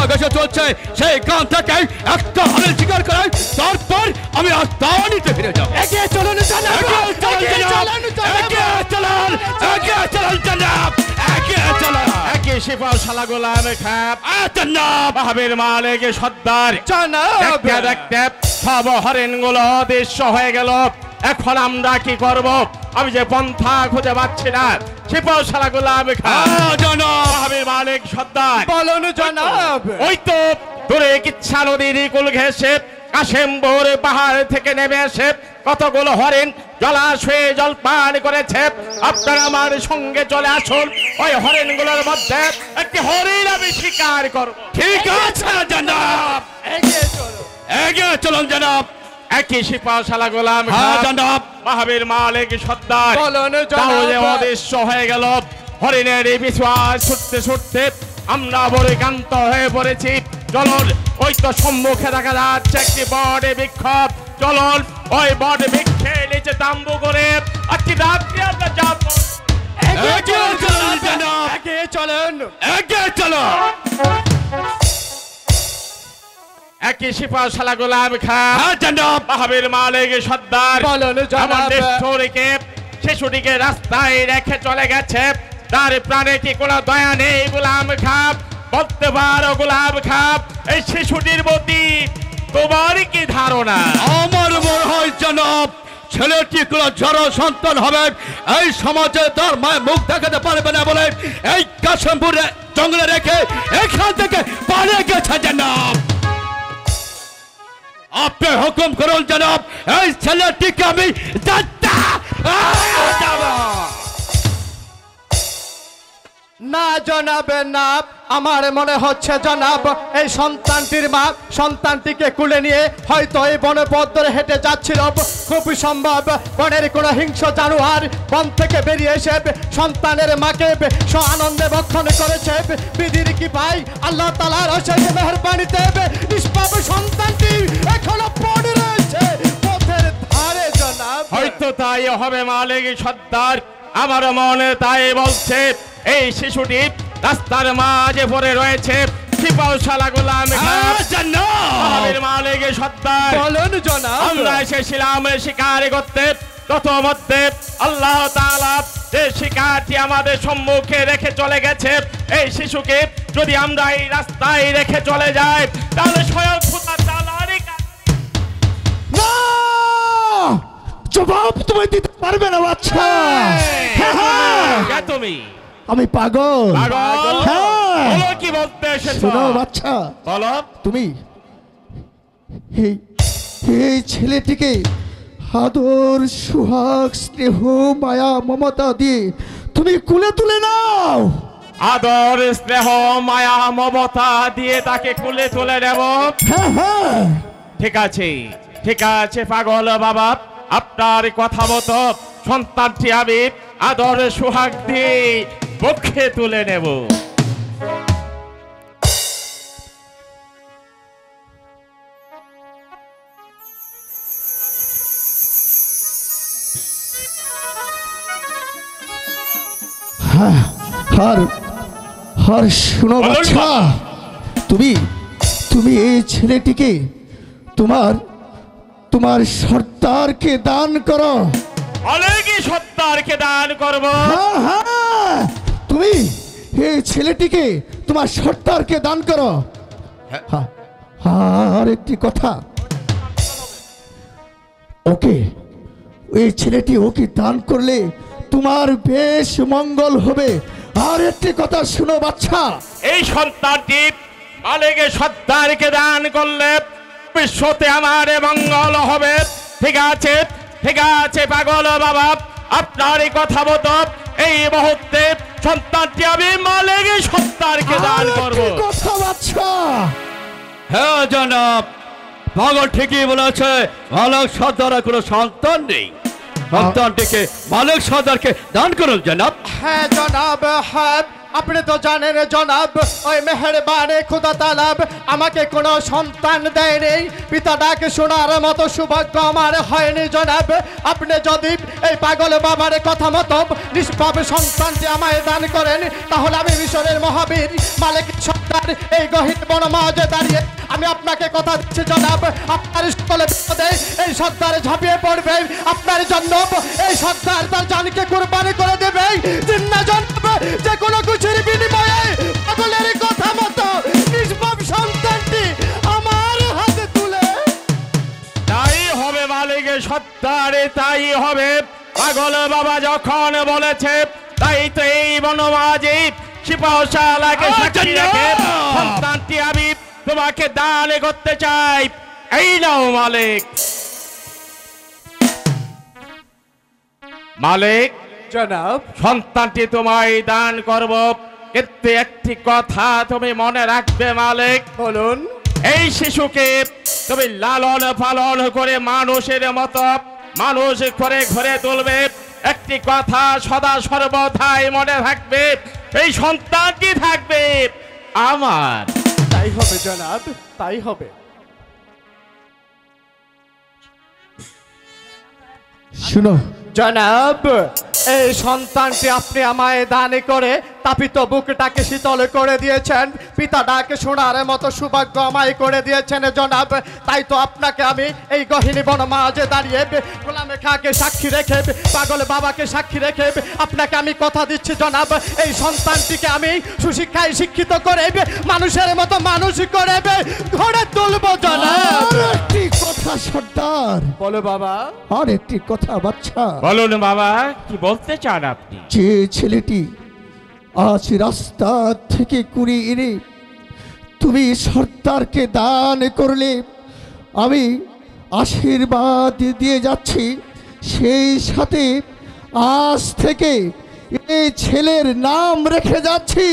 [SPEAKER 4] ঘাসে চলছে। সেই গান থেকে একটা হরিণ শিকার করাই, তারপর আমি রাজধানীতে ফিরে যাবো।
[SPEAKER 3] এগিয়ে চলুন জনাব, এগিয়ে চলুন জনাব, এগিয়ে চলুন। এগিয়ে সিপাহ শালা গোলাম খাপ জনাব, বাহাবের মালিক সর্দার জনাব। দেখতে সব হরিণগুলো অদৃশ্য হয়ে গেল। এখন আমরা কি করব? আমি যে পন্থা খুঁজে পাচ্ছি না। সিপাহ শালা গোলাম খাপ জনাব, বাহাবের মালিক সর্দার বলুন জনাব। ওই তো দূরে কিচ্ছা নদীর কুল ঘেঁষে কাশেমপুর পাহাড় থেকে নেমে এসে কতগুলো হরিণ জলাশয়ে জল পান করেছে। আপনারা আমার সঙ্গে চলে আসুন। ওই হরিণগুলোর মধ্যে একটি হরিণ আমি শিকার করব। ঠিক আছে জনাব, এগিয়ে চলুন জনাব। একই সিপাহ শালা গোলাম জনাব, বাহাবের মালিক সর্দার তাহলে অদৃশ্য হয়ে গেল। হরিণের এই বিশ্বাস ছুটতে ছুটতে আমরা বড় ক্লান্ত হয়ে পড়েছি। চলুন, ওই তো সম্মুখে দেখা যাচ্ছে একটি বট বৃক্ষ। চলুন ওই বট বৃক্ষের নিচে তাম্বু করে আজকে রাত্রি আমরা যাব। এগিয়ে চলুন জনাব, এগিয়ে চলুন, এগিয়ে চলুন। একই সিপাহ শালা গোলাম খান জনাব, বাহাবের মালিক সর্দার আমাদের শহরকে শিশুটিকে রাস্তায় রেখে চলে গেছে। তার প্রাণে কি কোনো দয়া নেই গোলাম খাপ? বলতে পারো গোলাম খাপ, এই শিশুটির প্রতি তোমার কি ধারণা?
[SPEAKER 4] আমার মনে হয় জনাব, ছেলেটি কোনো জড় সন্তান হবে। এই সমাজে তার মায়ের মুখ দেখাতে পারবে না বলে এই কাশেমপুরে জঙ্গলে রেখে এখান থেকে পালিয়ে গেছে জনাব। আপনি হুকুম করুন জনাব, এই ছেলেটিকে আমি
[SPEAKER 6] না জনাবে না, আমার মনে হচ্ছে জনাব এই সন্তানটির মা সন্তানটিকে কুলে নিয়ে হয়তো এই বনপথ ধরে হেঁটে যাচ্ছিল। খুব সম্ভব বনের কোনো হিংস্র জানোয়ার বন থেকে বেরিয়ে এসে সন্তানের মাকে আনন্দে ভক্ষণ করেছে। বিধির কি ভাই আল্লাহ তাআলার অশেষ মেহেরবানিতে নিষ্পাপ সন্তানটি এখনো পড়ে রয়েছে পথের ধারে জনাব।
[SPEAKER 3] হয়তো তাই হবে মালিক সর্দার, আমার মনে তাই বলছে। এই শিশুটি রাস্তার মাঝে পড়ে রয়েছে। সিপাহ শালা গোলাম মালিক সর্দার
[SPEAKER 6] বলুন জনাব,
[SPEAKER 3] আমরা এসেছিলাম শিকার করতে। তত মধ্যে আল্লাহ তাআলা যে শিকারটি আমাদের সম্মুখে রেখে চলে গেছে, এই শিশুকে যদি আমরা এই রাস্তায় রেখে চলে যাই তাহলে স্বয়ং খোদা তাআলারই
[SPEAKER 6] না জবাব তুমি দিতে পারবে না বাচ্চা।
[SPEAKER 3] তুমি
[SPEAKER 6] আমি পাগল।
[SPEAKER 3] পাগল?
[SPEAKER 6] হ্যাঁ।
[SPEAKER 3] বলো কি বলতে এসেছো?
[SPEAKER 6] শোনো বাচ্চা,
[SPEAKER 3] বলো।
[SPEAKER 6] তুমি এই ছেলেটিকে
[SPEAKER 2] আদর সুহাগ স্নেহ মায়া মমতা দিয়ে তুমি কুলে তুলে নাও।
[SPEAKER 3] আদর স্নেহ মায়া মমতা দিয়ে তাকে কুলে তুলে নেব।
[SPEAKER 2] হ্যাঁ হ্যাঁ,
[SPEAKER 3] ঠিক আছে, ঠিক আছে পাগল বাবা, আপনার কথা মতো সন্তানটি আমি আদর সোহাগ দিয়ে পক্ষে তুলে নেব।
[SPEAKER 2] আর আর শোনো বাচ্চা, তুমি তুমি এই ছেলেটিকে তোমার তোমার সর্দারকে দান করো।
[SPEAKER 3] অনেকই সত্তারকে দান করব।
[SPEAKER 2] হ্যাঁ হ্যাঁ, তুমি এই ছেলেটিকে তোমার সর্দারকে দান করো। হ্যাঁ, আর একটি কথা, ওকে এই ছেলেটি ওকে দান করলে তোমার বেশ মঙ্গল হবে। আর একটি কথা শুনো বাচ্চা,
[SPEAKER 3] এই সন্তানটি মালিকের সত্তারকে দান করলে বিশ্বতে আমার মঙ্গল হবে। ঠিক আছে, ঠিক আছে পাগল বাবা, আপনার এই কথা মতো এই মুহূর্তে সন্তানটি আমি মালিকের সত্তারকে দান করব।
[SPEAKER 2] কথা বাচ্চা।
[SPEAKER 4] হ্যাঁ জনাব, পাগল ঠিকই বলেছে, মালিক সর্দারের কোনো সন্তান নেই। সন্তানটিকে মালিক সর্দারকে দান করুন জনাব।
[SPEAKER 6] হ্যাঁ জনাব, হ্যাঁ আপনি তো জানেন জনাব, ওই মেহেরবানে খুদা তালাব আমাকে কোনো সন্তান দেয়নি। পিতা ডাকে শোনার মতো সৌভাগ্য আমার হয়নি জনাব। আপনি যদি এই পাগল বাবার কথা মতো নিষ্পাপ সন্তানটি আমায় দান করেন, তাহলে আমি মিশরের মহাবীর মালিক সর্দার এই গহীন বনমাঝে দাঁড়িয়ে আমি আপনাকে কথা দিচ্ছি জনাব, আপনার সকলে বিপদে এই সর্দার ঝাঁপিয়ে পড়বে। আপনার জন্য এই সর্দার তার জানকে কুরবানি করে দেবে। জিন্না জনাব, যে কোনো কিছুর বিনিময়ে পাগলের কথা মতো নিষ্পাপ সন্তানটি আমার হাতে তুলে।
[SPEAKER 3] তাই হবে মালিকের সত্তারে, তাই হবে। পাগল বাবা যখন বলেছে, তাই তো এই বনমাঝে সিপাহশালাকে সাক্ষী রেখে সন্তানটি আমি তোমাকে দান করতে চাই। এই নাও মালিক। মালিক
[SPEAKER 6] জনাব,
[SPEAKER 3] সন্তানটি তোমায় দান করব, কিন্তু একটি কথা তুমি মনে রাখবে মালিক।
[SPEAKER 6] বলুন।
[SPEAKER 3] এই শিশুকে তুমি লালন পালন করে মানুষের মতো মানুষ করে ঘরে তুলবে। একটি কথা সদা সর্বদাই মনে রাখবে, এই সন্তানটি থাকবে আমার।
[SPEAKER 6] তাই হবে জনাব, তাই হবে।
[SPEAKER 2] শুনো
[SPEAKER 6] জনাব, এই সন্তানটি আপনি আমায় দান করে তাপিত বুকটাকে শীতল করে দিয়েছেন। পিতা ডাকে শোনার মতো সৌভাগ্য আমায় করে দিয়েছেন জনাব। তাই তো আপনাকে আমি এই গহিনী বনমাঝে দাঁড়িয়ে গোলামে খাকে সাক্ষী রেখে, পাগল বাবাকে সাক্ষী রেখে আপনাকে আমি কথা দিচ্ছি জনাব, এই সন্তানটিকে আমি সুশিক্ষায় শিক্ষিত করে মানুষের মতো মানুষ করে ঘরে তুলব জনাব।
[SPEAKER 2] আর একটি কথা সর্দার।
[SPEAKER 6] বলো বাবা।
[SPEAKER 2] আর একটি কথা বাচ্চা।
[SPEAKER 3] বলুন বাবা, কি বলতে চান আপনি?
[SPEAKER 2] যে ছেলেটি আজ রাস্তা থেকে কুড়িয়ে এনে তুমি সর্দারকে দান করলে, আমি আশীর্বাদ দিয়ে যাচ্ছি, সেই সাথে আজ থেকে এই ছেলের নাম রেখে যাচ্ছি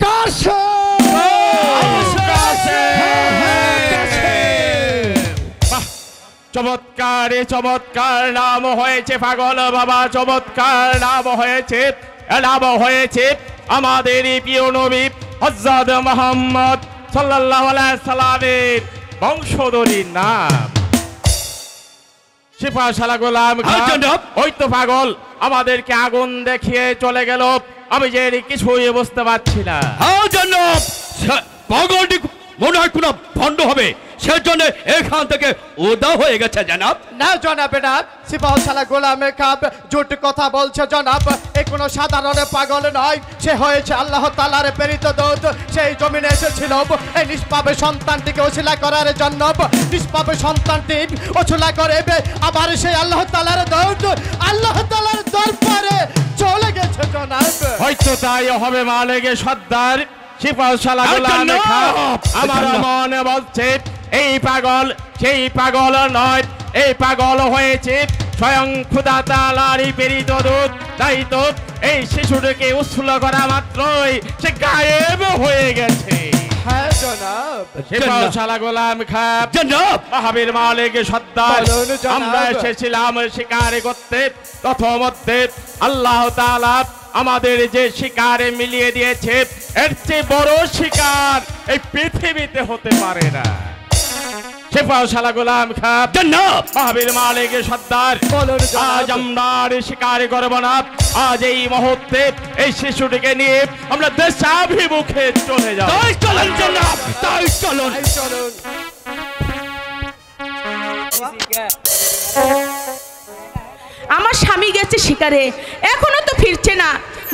[SPEAKER 2] কাশেম।
[SPEAKER 3] বাহ, চমৎকার, চমৎকার নাম হয়েছে পাগল বাবা, চমৎকার নাম হয়েছে। নাম হয়েছে আমাদের প্রিয় নবী হযরত মুহাম্মদ সাল্লাল্লাহু আলাইহি সাল্লামের বংশধরীর নাম। সিপাহশালা গোলাম খান, ওই তো পাগল আমাদেরকে আগুন দেখিয়ে চলে গেল। আমি যে কিছুই বুঝতে পারছি না।
[SPEAKER 4] পাগলটি মনে হয় কোনো ভণ্ড হবে, সেজন্য এখান থেকে উদা হয়ে গেছে জনাব।
[SPEAKER 6] না জনাব, না সিপাহশালা গোলামে খাব জোট কথা বলছে জনাব। এ কোনো সাধারণ পাগল নয়, সে হয়েছে আল্লাহ তাআলার প্রেরিত দূত। সেই জমিনে এসেছিল এই নিষ্পাপের সন্তানটিকে ওসিলা করার জন্য। নিষ্পাপের সন্তানটি ওসিলা করে আবার সেই আল্লাহ তাআলার দূত আল্লাহ তাআলার দরবারে চলে গেছে জনাব।
[SPEAKER 3] হয়তো তাই হবে মালিকের সর্দার সিপাহশালা গোলাম খান। আমার মনে বলছে এই পাগল সেই পাগল নয়, এই পাগল হয়েছে স্বয়ং খোদা তাআলারই প্রেরিত দূত। তাই তো এই শিশুটিকে উৎফুল্ল করা মাত্রই সে গায়েব হয়ে গেছে।
[SPEAKER 6] হ্যাঁ জনাব।
[SPEAKER 3] শালা গোলাম খাঁ
[SPEAKER 4] জনাব
[SPEAKER 3] মহাবীর মালিক সর্দার,
[SPEAKER 6] বলুন জনাব।
[SPEAKER 3] আমরা এসেছিলাম শিকার করতে। প্রথমতে আল্লাহ তাআলা আমাদের যে শিকারে মিলিয়ে দিয়েছে, এর চেয়ে বড় শিকার এই পৃথিবীতে হতে পারে না। শালা গোলাম খাঁ
[SPEAKER 4] জনাব
[SPEAKER 3] মহাবীর মালিক সর্দার,
[SPEAKER 6] বলুন জনাব।
[SPEAKER 3] আজ আমরা আর শিকার করব না। আজ এই মুহূর্তে এই শিশুটিকে নিয়ে আমরা দেশাভিমুখে চলে যাব।
[SPEAKER 4] তাই চলুন জনাব, তাই চলুন।
[SPEAKER 6] এই চলুন।
[SPEAKER 1] আমার স্বামী গেছে শিকারে, এখনো তো ফিরছে না।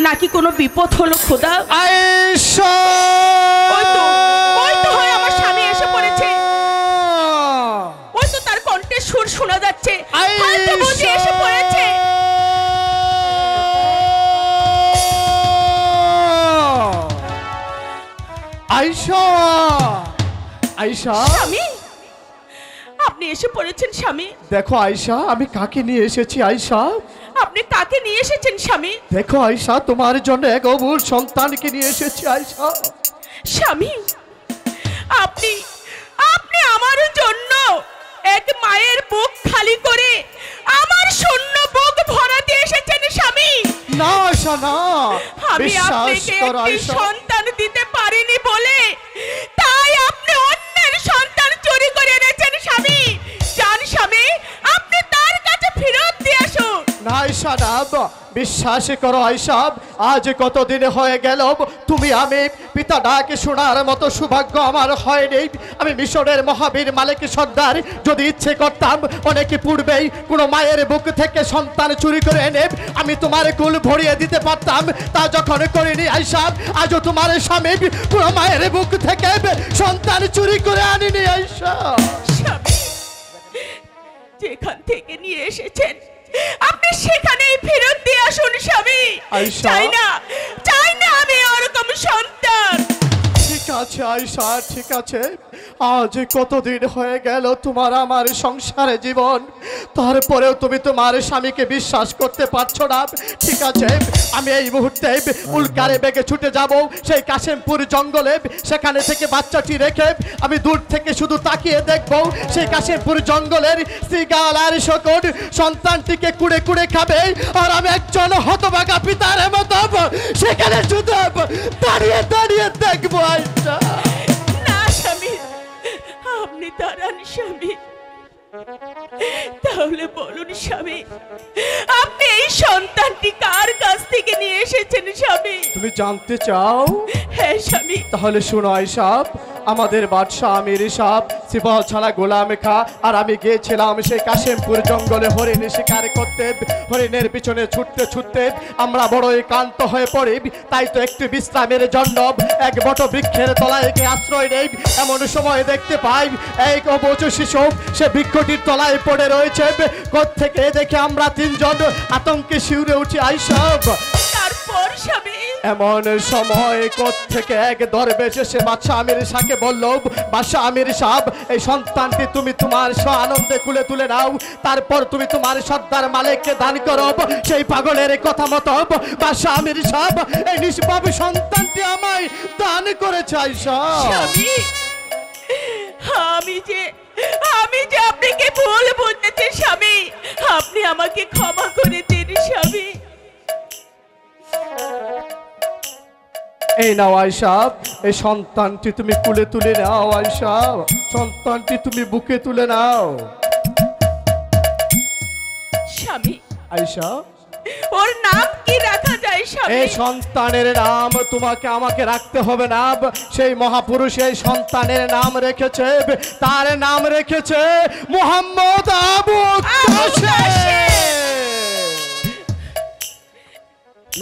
[SPEAKER 1] নাকি কোনো বিপদ হলো খোদা?
[SPEAKER 6] আয়েশা!
[SPEAKER 1] ওই তো হয় আমার স্বামী এসে পড়েছে। ওই তো তার কণ্ঠের সুর শোনা যাচ্ছে। হয়তো বুঝি এসে পড়েছে।
[SPEAKER 6] আয়েশা! আয়েশা!
[SPEAKER 1] স্বামী, আপনি এসে পড়েছেন স্বামী।
[SPEAKER 6] দেখো আয়েশা, আমি কাকে নিয়ে এসেছি আয়েশা?
[SPEAKER 1] আপনি কাকে নিয়ে এসেছেন স্বামী?
[SPEAKER 6] দেখো আয়েশা, তোমার জন্য এক অমূল সন্তানকে নিয়ে এসেছি আয়েশা।
[SPEAKER 1] স্বামী, আপনি আমার জন্য এক মায়ের বুক খালি করে আমার শূন্য বুক ভরাতে এসেছেন স্বামী।
[SPEAKER 6] না আয়েশা না,
[SPEAKER 1] আমি
[SPEAKER 6] বিশ্বাস
[SPEAKER 1] আপনাকে
[SPEAKER 6] করো
[SPEAKER 1] একটি
[SPEAKER 6] আয়েশা।
[SPEAKER 1] সন্তান দিতে পারিনি বলে তাই আপনি অন্যের সন্তান চুরি করে এনেছেন স্বামী। জান স্বামী, আপনি তার কাছে ফেরত দিয়ে আসুন।
[SPEAKER 6] না আয়েশা না, বিশ্বাস করো আয়েশা, আজ কতদিন হয়ে গেল তুমি আমি পিতা ডাকে শোনার মতো সৌভাগ্য আমার হয়নি। আমি মিশরের মহাবীর মালিক সর্দার, যদি ইচ্ছে করতাম অনেকে পূর্বেই কোনো মায়ের বুক থেকে সন্তান চুরি করে এনে আমি তোমার কুল ভরিয়ে দিতে পারতাম। তা যখন করিনি আয়েশা, আজও তোমার স্বামী কোনো মায়ের বুক থেকে সন্তান চুরি করে আনিনি আয়েশা।
[SPEAKER 1] স্বামী, যেখান থেকে নিয়ে এসেছেন আপনি সেখানেই ফেরত দিয়ে আসুন স্বামী।
[SPEAKER 6] আয়েশা।
[SPEAKER 1] চাই না আমি ওরকম সন্তান।
[SPEAKER 6] ঠিক আছে আয়েশা, ঠিক আছে। আজ কতদিন হয়ে গেল তোমার আমার সংসারে জীবন, তারপরেও তুমি তোমার স্বামীকে বিশ্বাস করতে পারছো না। ঠিক আছে, আমি এই মুহূর্তে উল্কারে বেগে ছুটে যাব সেই কাশেমপুর জঙ্গলে। সেখানে থেকে বাচ্চাটি রেখে আমি দূর থেকে শুধু তাকিয়ে দেখব সেই কাশেমপুর জঙ্গলের শ্রীগাল আর শকট সন্তানটিকে কুড়ে কুড়ে খাবে, আর আমি একজন হতভাগা পিতার মতো সেখানে শুধু দাঁড়িয়ে দাঁড়িয়ে দেখবো আয়েশা।
[SPEAKER 1] না স্বামী, আপনি দাঁড়ান স্বামী। তাহলে বলুন স্বামী, আপনি এই সন্তানটি কার কাছ থেকে নিয়ে এসেছেন স্বামী?
[SPEAKER 6] তুমি জানতে চাও?
[SPEAKER 1] হ্যাঁ স্বামী।
[SPEAKER 6] তাহলে শোনো আয়েশা, আমাদের বাদশাহ আমির সাহেব সিপাহ ছাড়া গোলাম খা আর আমি গিয়েছিলাম সেই কাশেমপুর জঙ্গলে হরিণ শিকার করতে। হরিণের পিছনে ছুটতে ছুটতে আমরা বড়ই ক্লান্ত হয়ে পড়ি। তাই তো একটু বিশ্রামের জন্য এক বট বৃক্ষের তলায় গিয়ে আশ্রয় নেই। এমন সময় দেখতে পাই এক অবুঝ শিশু সে বৃক্ষটির তলায় পড়ে রয়েছে। কোত্থেকে দেখে আমরা তিনজন আতঙ্কে শিউরে উঠি আয়েশা।
[SPEAKER 1] তারপর স্বামী?
[SPEAKER 6] এমন সময় কোত্থেকে এক দরবেশ এসে বাদশাহ আমির শাহকে বলল, বাদশাহ আমির সাহেব, এই সন্তানটি তুমি তোমার আনন্দে কুলে তুলে নাও, তারপর তুমি তোমার সর্দার মালিককে দান করো। সেই পাগলের কথা মতো বাদশাহ আমির সাহেব এই নিষ্পাপ সন্তানটি আমায় দান করেছে আয়েশা।
[SPEAKER 1] স্বামী, আমি যে আপনাকে ভুল বুঝেছি স্বামী, আপনি আমাকে ক্ষমা করে দিন স্বামী।
[SPEAKER 6] এই নাও আয়েশা, এই সন্তানটি তুমি কুলে তুলে নাও আয়েশা, সন্তানটি তুমি বুকে তুলে নাও।
[SPEAKER 1] স্বামী,
[SPEAKER 6] আয়েশা,
[SPEAKER 1] ওর নাম কি রাখা যায় স্বামী?
[SPEAKER 6] এই সন্তানের নাম তোমাকে আমাকে রাখতে হবে না, সেই মহাপুরুষ এই সন্তানের নাম রেখেছে, তার নাম রেখেছে মোহাম্মদ আবু কাশেম।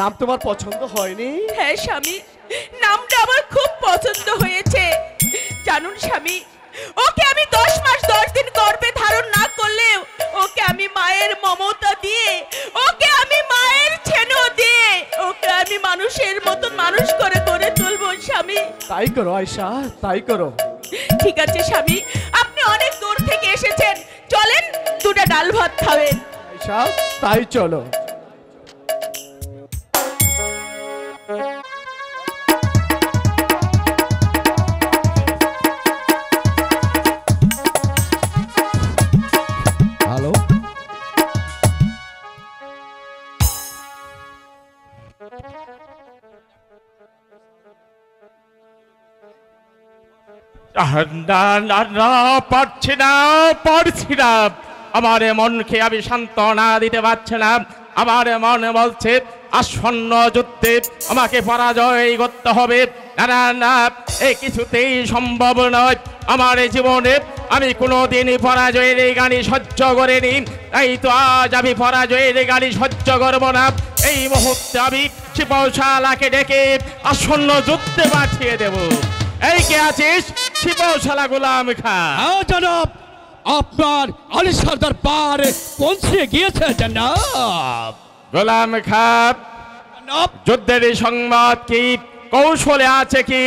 [SPEAKER 6] নাম তোমার পছন্দ হয়নি?
[SPEAKER 1] হ্যাঁ স্বামী, নামটা আমার খুব পছন্দ হয়েছে। জানুন স্বামী, ওকে আমি 10 মাস 10 দিন গর্ভে ধারণ না করলেও ওকে আমি মায়ের মমতা দিয়ে, ওকে আমি মায়ের ছেনো দিয়ে, ওকে আমি মানুষের মতন মানুষ করে গড়ে তুলবো স্বামী।
[SPEAKER 6] তাই করো আয়েশা, তাই করো।
[SPEAKER 1] ঠিক আছে স্বামী, আপনি অনেক দূর থেকে এসেছেন, চলেন একটা ডাল ভাত খাবেন।
[SPEAKER 6] সব তাই চলো।
[SPEAKER 2] হ্যালো,
[SPEAKER 3] না না না, পারছি না, পারছি না। আমার মনকে আমি সান্ত্বনা দিতে পারছি না। আমার মন বলছে আসন্ন যুদ্ধে আমাকে পরাজয় করতে হবে। না না না, এই কিছুতেই সম্ভব নয়। আমার জীবনে আমি কোনোদিনই পরাজয়ের এই গাড়ি সহ্য করিনি, তাই তো আজ আমি পরাজয়ের এই গাড়ি সহ্য করব না। এই মুহূর্তে আমি শিপশালাকে ডেকে আসন্ন যুদ্ধে পাঠিয়ে দেব। এই কে আছিস? শিপশালা গোলাম খান।
[SPEAKER 4] হ্যাঁ জনাব, আপনার আলী সর্দার পারে পৌঁছে গিয়েছে জনাব।
[SPEAKER 3] গোলাম খান,
[SPEAKER 4] জনাব,
[SPEAKER 3] যুদ্ধের এই সংবাদ কি? কৌশলে আছে কি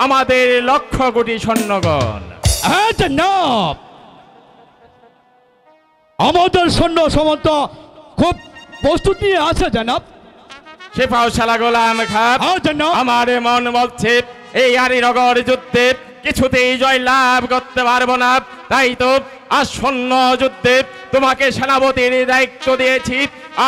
[SPEAKER 3] আমাদের লক্ষ কোটি সৈন্যগণ?
[SPEAKER 4] হ্যাঁ জনাব, আমাদের সৈন্য সামন্ত খুব প্রস্তুতি আছে জনাব।
[SPEAKER 3] শিপশালা গোলাম খান,
[SPEAKER 4] হ্যাঁ জনাব।
[SPEAKER 3] আমার মন বলছে এই আলীনগর যুদ্ধে কিছুতেই জয় লাভ করতে পারবো না। তাই তো আসন্ন যুদ্ধে তোমাকে সেনাপতির দায়িত্ব দিয়েছি।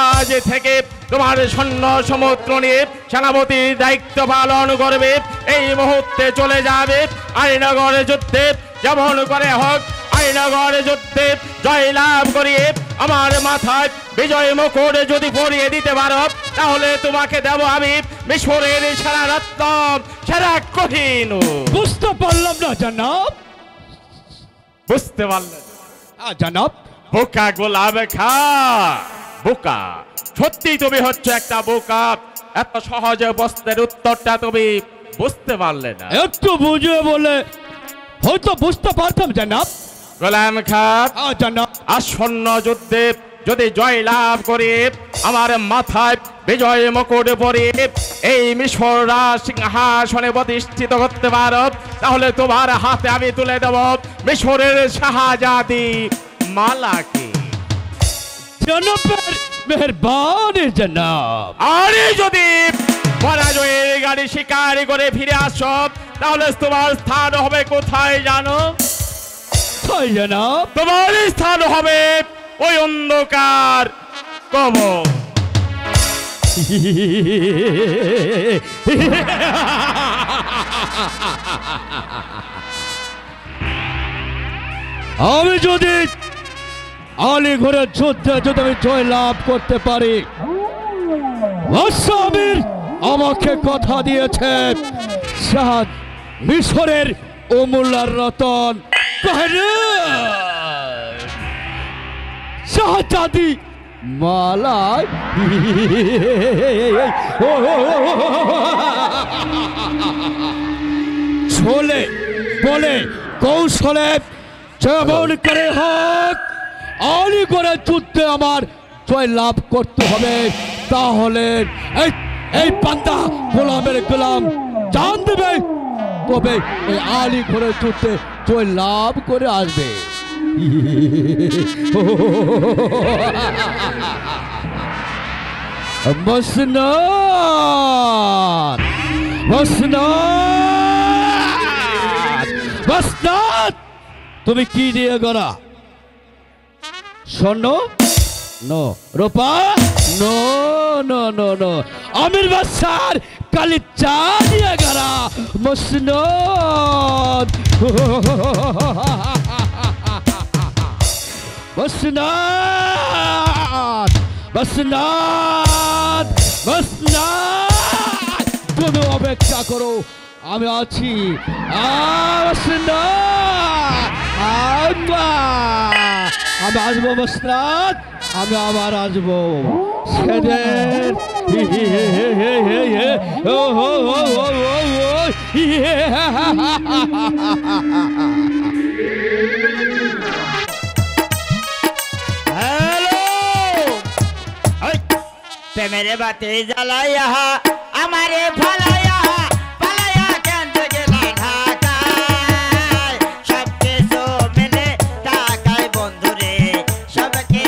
[SPEAKER 3] আজ থেকে তোমার সৈন্য সমুদ্র নিয়ে সেনাপতির দায়িত্ব পালন করবে। এই মুহূর্তে চলে যাবে আলীনগর যুদ্ধে। যেমন করে হোক আলীনগর যুদ্ধে জয় লাভ করিয়ে আমার মাথায় বিজয় মুকুট যদি পরিয়ে দিতে পারো, তাহলে তোমাকে দেব আমি মিশরের সেরা রত্ন, সেরা কোহিনূর।
[SPEAKER 4] বুঝতে পারলাম না জনাব।
[SPEAKER 3] বুঝতে পারলে?
[SPEAKER 4] জনাব,
[SPEAKER 3] বোকা গোলাম খান, বোকা। সত্যি তুমি হচ্ছে একটা বোকা। এত সহজে প্রশ্নের উত্তরটা তুমি বুঝতে পারলে না।
[SPEAKER 4] একটু বুঝে বলে হয়তো বুঝতে পারতাম জনাব।
[SPEAKER 3] গোলাম খান,
[SPEAKER 4] জনাব,
[SPEAKER 3] আসন্ন যুদ্ধে যদি জয় লাভ করে আমার মাথায় বিজয় মুকুট পরিয়ে এই মিশররা সিংহাসনে প্রতিষ্ঠিত করতে পারো, তাহলে তোমার হাতে আমি তুলে দেব মিশরের শাহজাদি মালাকে।
[SPEAKER 4] জনাবের মেহরবানি জনাব।
[SPEAKER 3] আরে যদি পরাজয়ের গাড়ি শিকার করে ফিরে আসো, তাহলে তোমার স্থান হবে কোথায় জানো?
[SPEAKER 4] তাই জনাব।
[SPEAKER 3] তোমার স্থান হবে ওই অন্ধকার কবর।
[SPEAKER 4] আমি যদি আলীগড়ের যুদ্ধে যদি আমি জয় লাভ করতে পারি, আমির আমাকে কথা দিয়েছে মিশরের অমূল্যার রতন শাহজাদি মালায় ছোলে বলে কৌশলে যেমন করে হোক আলীগড়ের যুদ্ধে আমার জয় লাভ করতে হবে। তাহলে এই পান্তা গোলামের গোলাম জান দেবে, তবে এই আলীগড়ের যুদ্ধে জয় লাভ করে আসবে। মসনাদ মসনাদ মসনাদ, তুমি কি দিয়ে গড়া? স্বর্ণ? নো। রূপা? No no no no. আমির বাদশার কালি চা দিয়ে গড়া মসনদ। মসনদ মসনদ মসনদ, তুমি অপেক্ষা করো, আমি আছি। আমি আসবো মসনদ, আমি আবার আসবো সেদিন।
[SPEAKER 8] मेरे बाते जलाया हमारे भलाया भलाया केंद्र गेला ढाकाय सबके सो मिले ढाकाय बंधुरे सबके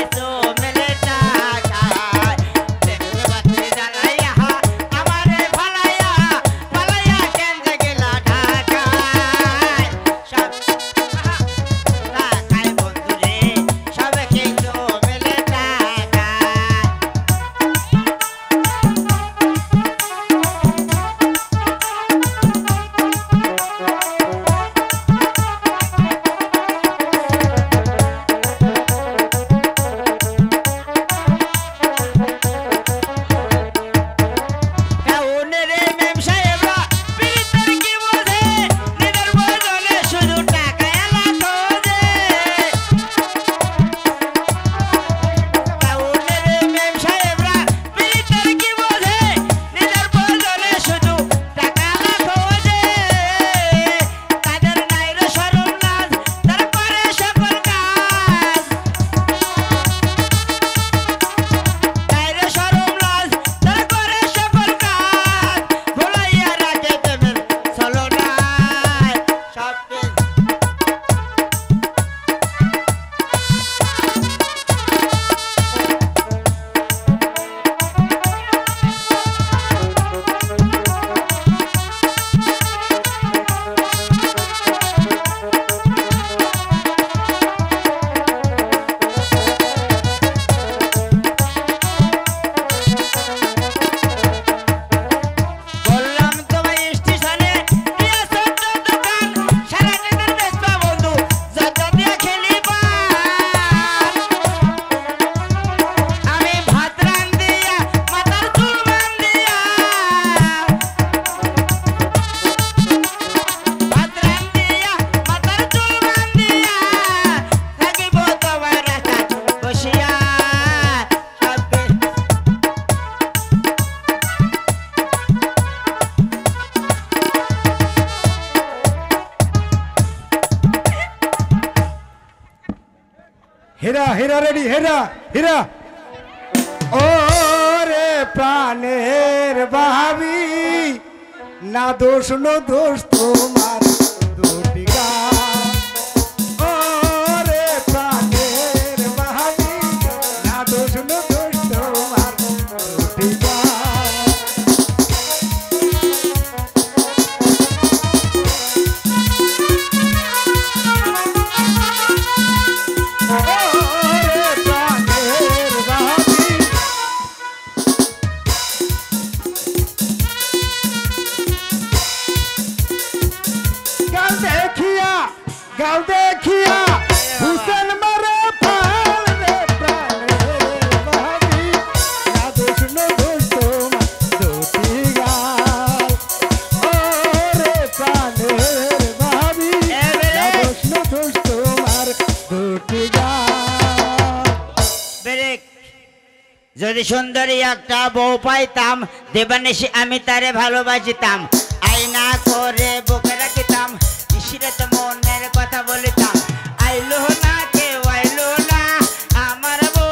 [SPEAKER 6] হীরা হীরা রেডি হীরা হীরা ও রে প্রাণের ভাবি না দোষ নো দোষ তোমার দুটি গান ও রে প্রাণের ভাবি না দোষ নো দোষ তোমার দুটি গান গাও দেখিয়া হুসেন মারে ফাল রে প্রাণের ভাবি না দোষ নো দোষ তোমার দুটি গাল ও রে প্রাণের ভাবি না দোষ নো দোষ তোমার দুটি গাল
[SPEAKER 8] ব্রেক। যদি সুন্দরী একটা বউ পাইতাম দেবানিশি আমি তারে ভালোবাসিতাম আয়না করে বুকে রাখিতাম ইসিরে তো মনের কথা বলিতাম আইলো না কেউ আইলো না আমার বউ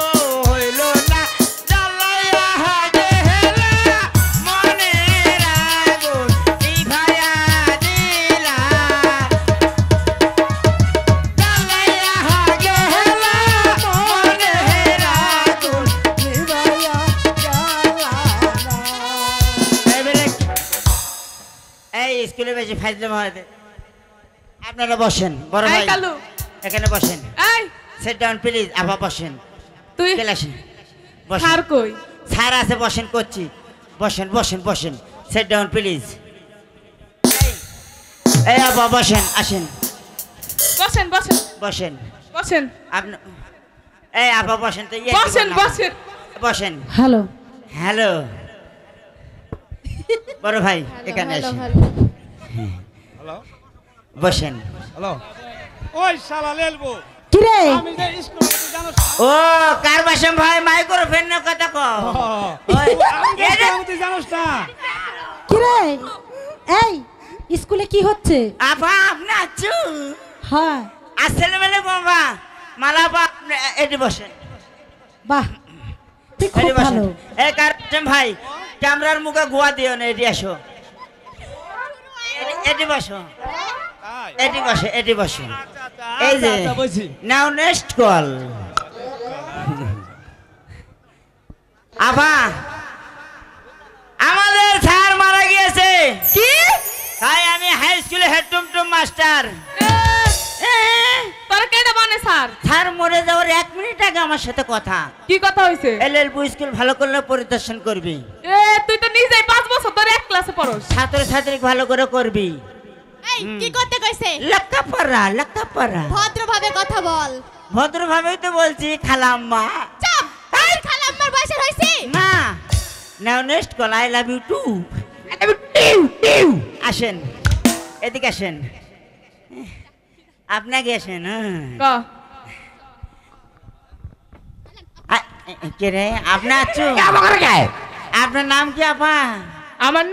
[SPEAKER 8] হইলো না জ্বালাইয়া গেলা মনের আগুন নিভাইয়া দিলা জ্বালাইয়া গেলা মনের আগুন
[SPEAKER 6] নিভাইয়া গেলা
[SPEAKER 8] এই স্কুলে বেশি ফাইজলাম হয় আপনারা বসেন বড় ভাই
[SPEAKER 1] এই কালু
[SPEAKER 8] এখানে বসেন
[SPEAKER 1] এই
[SPEAKER 8] সিট ডাউন প্লিজ আপা বসেন
[SPEAKER 1] তুই
[SPEAKER 8] ক্লাসে বসেন
[SPEAKER 1] স্যার কই
[SPEAKER 8] স্যার আছে বসেন করছি বসেন বসেন বসেন সিট ডাউন প্লিজ এই আপা বসেন আসেন
[SPEAKER 1] বসেন বসেন
[SPEAKER 8] বসেন
[SPEAKER 1] বসেন
[SPEAKER 8] আপনি এই আপা বসেন তো
[SPEAKER 1] বসেন বসেন
[SPEAKER 8] বসেন
[SPEAKER 9] হ্যালো
[SPEAKER 8] হ্যালো বড় ভাই এখানে আসেন বসেন
[SPEAKER 7] হ্যালো ওই শালা লেলবো
[SPEAKER 9] কিরে
[SPEAKER 7] আমি যে স্কুল জানোস
[SPEAKER 8] ও কার বাসন ভাই মাইক্রোফোন না কথা কও ওই,
[SPEAKER 7] তুই জানোস না
[SPEAKER 9] কিরে এই স্কুলে কি হচ্ছে
[SPEAKER 8] আপা আপনি আছো
[SPEAKER 9] হ্যাঁ
[SPEAKER 8] আসলে মানে বাবা মালাপা এটি বসেন
[SPEAKER 9] বাহ তুই খুব
[SPEAKER 8] এটি বসেন
[SPEAKER 9] ভালো
[SPEAKER 8] এই কার বাসন ভাই ক্যামেরার মুখে গোয়া দিও না এটি আসো এটি বসো এটি বসো এটি বসো এই যে নাও নেক্সট কল আবা আমাদের স্যার মারা গিয়েছে
[SPEAKER 1] কি
[SPEAKER 8] তাই আমি হাই স্কুলে হেড টুমটুম মাস্টার
[SPEAKER 1] তোর কেডা বানে স্যার
[SPEAKER 8] স্যার মরে যাওয়ার 1 মিনিট আগে আমার সাথে কথা
[SPEAKER 1] কি কথা হইছে
[SPEAKER 8] এলএলবি স্কুল ভালো করলে পরিদর্শন করবি
[SPEAKER 1] এ তুই তো নিজেই 5 বছর ধরে এক ক্লাসে পড়স
[SPEAKER 8] ছাত্র ছাত্রী ভালো করে করবি
[SPEAKER 10] এই কি করতে কইছে
[SPEAKER 8] লেখাপড়া
[SPEAKER 10] ভদ্রভাবে কথা বল
[SPEAKER 8] ভদ্রভাবেই তো বলছি খালাম্মা
[SPEAKER 10] চাপ তোর খালাম্মার বয়স হইছে
[SPEAKER 8] না now next call I love you too আসেন এদিকে আসেন আপনাকে আসেন
[SPEAKER 1] ক
[SPEAKER 8] কে রে আপনি আছো আপনার নাম কি আপা
[SPEAKER 1] আমার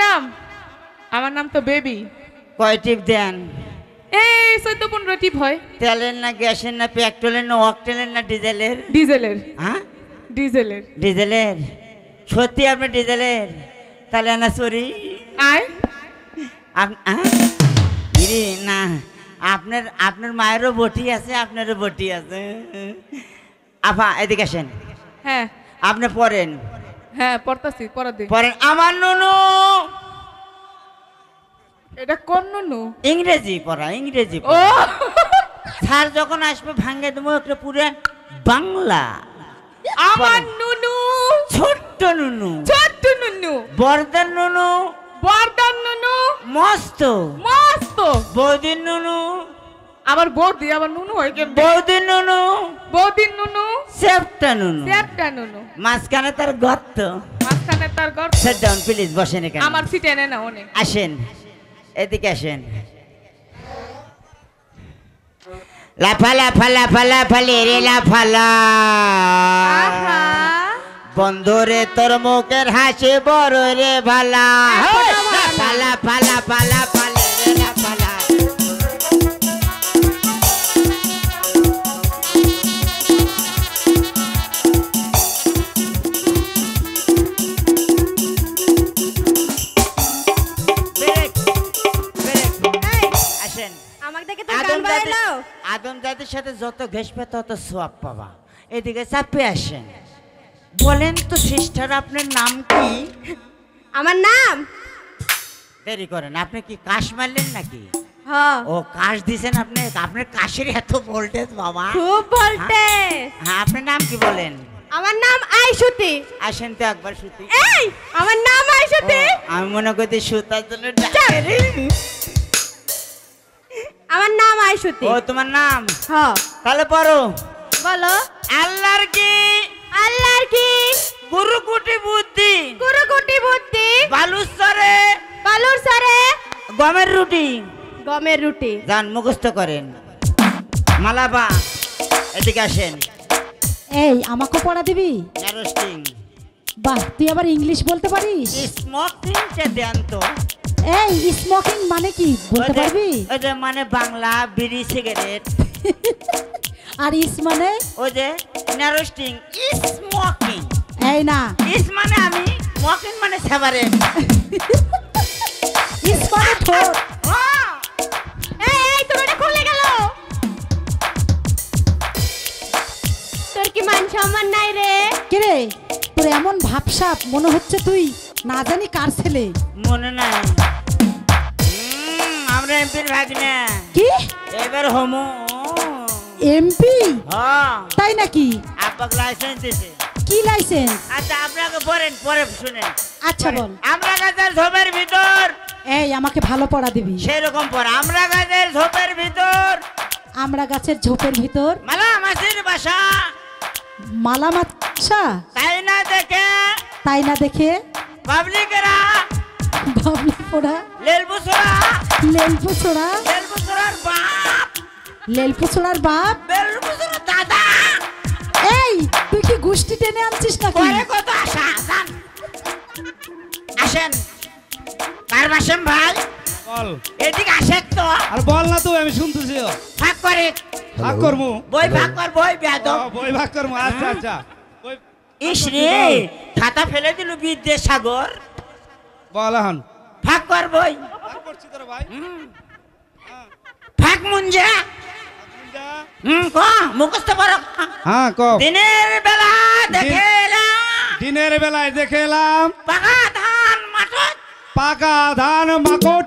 [SPEAKER 1] নাম তো বেবি
[SPEAKER 8] কয় টিপ দেন
[SPEAKER 1] এই 14-15 টিপ হয়
[SPEAKER 8] তেলের না গ্যাসের না পেট্রোলের না অকটেলের না ডিজেলের
[SPEAKER 1] ডিজেলের
[SPEAKER 8] হ্যাঁ
[SPEAKER 1] ডিজেলের
[SPEAKER 8] ডিজেলের সত্যি আপনি ডিজেলের তাহলে না সরি
[SPEAKER 1] আয়
[SPEAKER 8] না আপনার মায়েরও বটি আছে আপনারও বটি আছে আপা এদিকে আসেন
[SPEAKER 1] হ্যাঁ
[SPEAKER 8] আপনি পড়েন
[SPEAKER 1] হ্যাঁ পড়তাছি পড়া দে
[SPEAKER 8] পড়েন আমার নুনু
[SPEAKER 1] এটা কোন নুনু
[SPEAKER 8] ইংরেজি পড়া ইংরেজি
[SPEAKER 1] ও
[SPEAKER 8] পড়া। স্যার যখন আসবে ভাঙে দেবো একটা পুরো বাংলা
[SPEAKER 1] আমার নুনু
[SPEAKER 8] ছোট্ট নুনু
[SPEAKER 1] ছোট্ট নুনু
[SPEAKER 8] বর্দার নুনু
[SPEAKER 1] বর্দার নুনু
[SPEAKER 8] মস্ত
[SPEAKER 1] মস্ত
[SPEAKER 8] বৌদির নুনু
[SPEAKER 1] আমার বৌদি আমার নুনু হয় কেন
[SPEAKER 8] বৌদির নুনু
[SPEAKER 1] বৌদির নুনু
[SPEAKER 8] সেপটা নুনু
[SPEAKER 1] সেপটা নুনু
[SPEAKER 8] মাঝখানে তার গর্ত
[SPEAKER 1] মাঝখানে তার ঘর
[SPEAKER 8] সেট ডাউন প্লিজ বসেন এখানে
[SPEAKER 1] আমার সিট এনে না অনেক
[SPEAKER 8] আসেন এদিকে আসেন লাফা লাফা লাফা লাফালে রে লাফালা
[SPEAKER 1] আহা
[SPEAKER 8] বন্ধুরে তোর মুখের হাসি বড় রে ভালা লাফা লাফা লাফা লাফালে রে লাফালা সাথে যত ঘেসবে তত সোয়াব পাবা। এদিকে চাপে আসেন। বলেন তো সিস্টার, আপনার নাম কি?
[SPEAKER 10] আমার নাম
[SPEAKER 8] দেরি করেন, আপনি কি কাশ মারলেন নাকি?
[SPEAKER 10] হ্যাঁ
[SPEAKER 8] ও কাশ দিছেন আপনি? আপনার কাশের এত ভোল্টেজ বাবা।
[SPEAKER 10] খুব ভোল্টেজ।
[SPEAKER 8] হ্যাঁ, আপনার নাম কি বলেন?
[SPEAKER 10] আমার নাম আইসুতি।
[SPEAKER 8] আসেন তো একবার সুতি।
[SPEAKER 10] এই আমার নাম আইসুতি।
[SPEAKER 8] আমি মনে করছি সুতার জন্য।
[SPEAKER 10] আমার নাম আইসুতি।
[SPEAKER 8] ও তোমার নাম?
[SPEAKER 10] হ্যাঁ।
[SPEAKER 8] তাহলে পড়ো।
[SPEAKER 10] বলো।
[SPEAKER 8] আল্লাহর কি?
[SPEAKER 10] আল্লাহর কি?
[SPEAKER 8] গুরুকুটি বুদ্ধি।
[SPEAKER 10] গুরুকুটি বুদ্ধি।
[SPEAKER 8] বালুচরে।
[SPEAKER 10] বালুর সারে।
[SPEAKER 8] গমের রুটি।
[SPEAKER 10] গমের রুটি।
[SPEAKER 8] যান মুখস্থ করেন। মালাবা এদিকে আসেন।
[SPEAKER 9] এই আমাকে পড়া দিবি?
[SPEAKER 8] রোস্টিং।
[SPEAKER 9] বাহ, তুই আবার ইংলিশ বলতে পারিস?
[SPEAKER 8] স্মোকিং কে দেন তো।
[SPEAKER 9] এই স্মোকিং মানে কি বলতে পারবি?
[SPEAKER 8] ওই যে মানে বাংলা বিড়ি সিগারেট।
[SPEAKER 9] আর ইস মানে?
[SPEAKER 8] ওই যে রোস্টিং স্মোকিং।
[SPEAKER 9] এই না,
[SPEAKER 8] ইস মানে আমি, স্মোকিং মানে সেভারেট।
[SPEAKER 9] ইস মানে ঠোঁট।
[SPEAKER 10] এই তোর এটা খুলে গেল। তোর কি মান সম্মান নাই রে?
[SPEAKER 9] কে রে, তোর এমন ভাবসাব মনে হচ্ছে তুই না জানি কার ছেলে।
[SPEAKER 8] মনে নাই? আমরা এমপির ভাগনা।
[SPEAKER 9] কি?
[SPEAKER 8] এবার হোমো।
[SPEAKER 9] এমপি?
[SPEAKER 8] হ্যাঁ।
[SPEAKER 9] তাই নাকি?
[SPEAKER 8] আব্বাক লাইসেন্স দিছে।
[SPEAKER 9] কি লাইসেন্স?
[SPEAKER 8] আচ্ছা আপনাকে পড়েন, পরে শুনেন।
[SPEAKER 9] আচ্ছা বল।
[SPEAKER 8] আমরা গাছের ঝোপের ভিতর।
[SPEAKER 9] এই আমাকে ভালো পড়া দিবি।
[SPEAKER 8] সেরকম পর। আমরা গাছের ঝোপের ভিতর।
[SPEAKER 9] আমরা গাছের ঝোপের ভিতর।
[SPEAKER 8] মালা মাছির বাসা।
[SPEAKER 9] মালা মাছা?
[SPEAKER 8] তাই না দেখে।
[SPEAKER 9] তাই না দেখে
[SPEAKER 8] পাবলিকেরা।
[SPEAKER 9] বাবলি পোড়া।
[SPEAKER 8] লেলপুছড়া।
[SPEAKER 9] লেলপুছোড়া।
[SPEAKER 8] লেলপুছড়ার বাপ।
[SPEAKER 9] লেলপুছোড়ার বাপ?
[SPEAKER 8] লেলপুছড়ার দাদা।
[SPEAKER 9] এই তুই কি গুষ্টি টেনে আনছিস নাকি?
[SPEAKER 8] পরে কত আশা যান। আসেন। কার বাসেন ভাই?
[SPEAKER 6] বল।
[SPEAKER 8] এদিকে আসেন তো।
[SPEAKER 6] আর বল না তুই, আমি শুনতেছি।
[SPEAKER 8] ভাগ করে।
[SPEAKER 6] ভাগ করমু।
[SPEAKER 8] বই ভাগ কর, বই বেয়াদব।
[SPEAKER 6] বই ভাগ করমু। আচ্ছা আচ্ছা।
[SPEAKER 8] ইস রে, খাতা ফেলে দিল বিদ্যাসাগর।
[SPEAKER 6] বল এখন।
[SPEAKER 8] ভাগ কর বই।
[SPEAKER 6] ভাগ করছি তোর ভাই।
[SPEAKER 8] ভাগ মুঞ্জা। ক মুখস্থ করো।
[SPEAKER 6] হ্যাঁ ক।
[SPEAKER 8] দিনের বেলা দেখে এলাম।
[SPEAKER 6] দিনের বেলায় দেখে এলাম
[SPEAKER 8] পাকা ধান মাঠত।
[SPEAKER 6] পাকা ধান মাকট।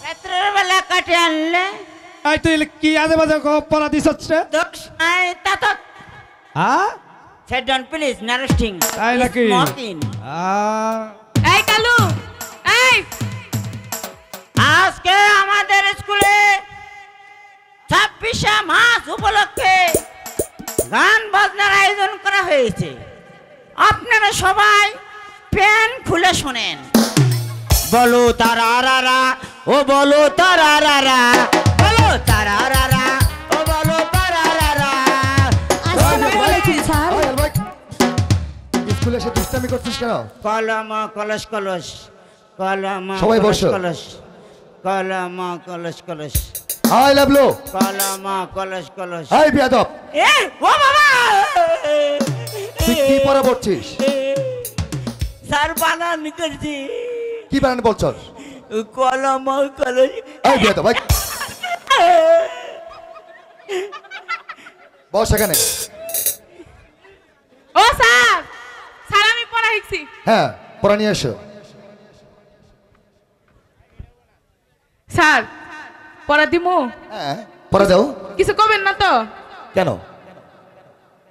[SPEAKER 8] রাত্রের বেলা কাটে আনলে।
[SPEAKER 6] এই তুই কি আজে বাজে পড়া দিছ রে?
[SPEAKER 8] দোষ নাই তাতত।
[SPEAKER 6] হ্যাঁ
[SPEAKER 8] সেট ডাউন প্লিজ, নারেস্টিং।
[SPEAKER 6] তাই নাকি?
[SPEAKER 8] স্মোকিং।
[SPEAKER 10] এই কালু, এই
[SPEAKER 8] আজকে আমাদের স্কুলে 26শে মাস উপলক্ষে গান বাজনার আয়োজন করা হয়েছে। আপনারা সবাই প্যান খুলে শোনেন। বলো তারারারা, ও বলো তারারারা, বলো তারারারা, ও বলো তারারারা।
[SPEAKER 9] আসসালামু আলাইকুম স্যার।
[SPEAKER 2] স্কুলে এসে দুষ্টামি করছিস কেন?
[SPEAKER 8] কলম কলস কলস, কলম
[SPEAKER 2] সবাই
[SPEAKER 8] কলস
[SPEAKER 2] বসো।
[SPEAKER 8] কলস, কলম কলস কলস,
[SPEAKER 2] হাই লাভলো।
[SPEAKER 8] কলম কলস কলস।
[SPEAKER 2] হাই বিয়াদব,
[SPEAKER 8] এ ও বাবা,
[SPEAKER 2] তুই কি পড়া পড়ছিস?
[SPEAKER 8] স্যার বানান করছি।
[SPEAKER 2] কি বানান বলছস?
[SPEAKER 8] কলম কলস।
[SPEAKER 2] হাই বিয়াদব, ভাই বস এখানে।
[SPEAKER 1] ও স্যার, স্যার আমি পড়া শিখছি।
[SPEAKER 2] হ্যাঁ, পড়া নিয়ে এসো।
[SPEAKER 1] স্যার পড়া দিমু?
[SPEAKER 2] হ্যাঁ, পড়া দাও।
[SPEAKER 1] কিছু কবেন না তো?
[SPEAKER 2] কেন?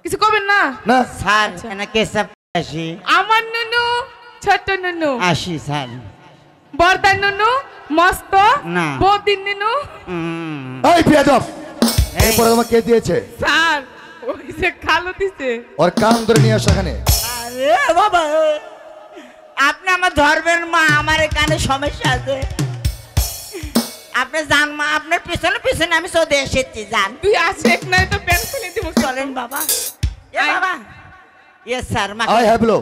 [SPEAKER 1] কিছু কবেন না?
[SPEAKER 2] না
[SPEAKER 8] স্যার এনাকে সব আসি।
[SPEAKER 1] আমার নুনু ছোট নুনু,
[SPEAKER 8] আসি স্যার।
[SPEAKER 1] বর্দা নুনু মস্ত,
[SPEAKER 8] না।
[SPEAKER 1] বৌদির নুনু।
[SPEAKER 2] হাই বিয়াদব, এই পড়া তোমাকে কে দিয়েছে?
[SPEAKER 1] স্যার ওই যে খালু দিছে।
[SPEAKER 2] ওর কান ধরে নিয়ে আসো এখানে।
[SPEAKER 8] আরে বাবা, আপনি আমার ধরবেন মা, আমার কানে সমস্যা আছে। আপনি যান মা, আপনার পিছনে পিছনে আমি চলে এসেছি। যান
[SPEAKER 1] তুই আসে নাই তো প্যান খুলে দিব।
[SPEAKER 8] চলেন বাবা। এ বাবা। Yes sir.
[SPEAKER 2] হাই হ্যাবলো,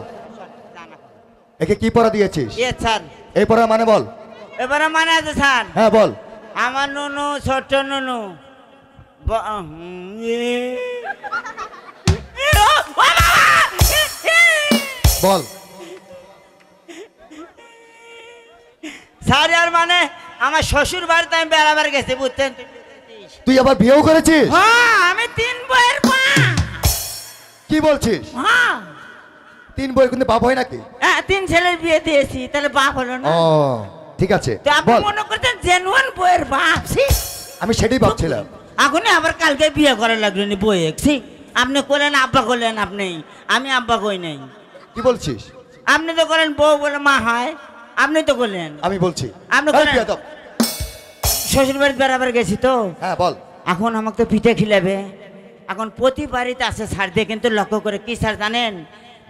[SPEAKER 2] একে কি পড়া দিয়েছিস?
[SPEAKER 8] Yes sir.
[SPEAKER 2] এই পড়া মানে বল।
[SPEAKER 8] এবারে মানে আছে স্যার।
[SPEAKER 2] হ্যাঁ বল।
[SPEAKER 8] আমার নুনু ছোট নুনু
[SPEAKER 2] বল।
[SPEAKER 8] স্যার আর মানে আমার শ্বশুর বাড়িতে আমি বেড়াবার গেছি, বুঝছেন?
[SPEAKER 11] তুই আবার বিয়েও করেছিস?
[SPEAKER 8] হ্যাঁ আমি 3 বইয়ের মা।
[SPEAKER 11] কি বলছিস?
[SPEAKER 8] হ্যাঁ
[SPEAKER 11] 3 বই কিন্তু বাপ হয় নাকি?
[SPEAKER 8] 3 ছেলের বিয়ে দিয়েছি, তাহলে বাপ হলো না?
[SPEAKER 11] ও ঠিক আছে,
[SPEAKER 8] তো আপনি
[SPEAKER 11] বল।
[SPEAKER 8] মনে করছেন জেনুয়ান বইয়ের বাপ?
[SPEAKER 11] আমি সেটাই ভাবছিলাম।
[SPEAKER 8] এখনই আবার কালকে বিয়ে করা লাগলেন বইয়ে। আপনি করলেন আব্বা করলেন, আপনি আমি আব্বা কই নাই।
[SPEAKER 11] কি বলছিস?
[SPEAKER 8] আপনি তো করেন বউ বলে মা হয়, আপনি তো করলেন।
[SPEAKER 11] আমি বলছি
[SPEAKER 8] আপনি শ্বশুর বাড়িতে বেড়াবার গেছি তো।
[SPEAKER 11] হ্যাঁ বল।
[SPEAKER 8] এখন আমাকে তো পিঠে খিলাবে। এখন প্রতি বাড়িতে আছে ছাড় দিয়ে, কিন্তু লক্ষ্য করে কি ছাড় জানেন?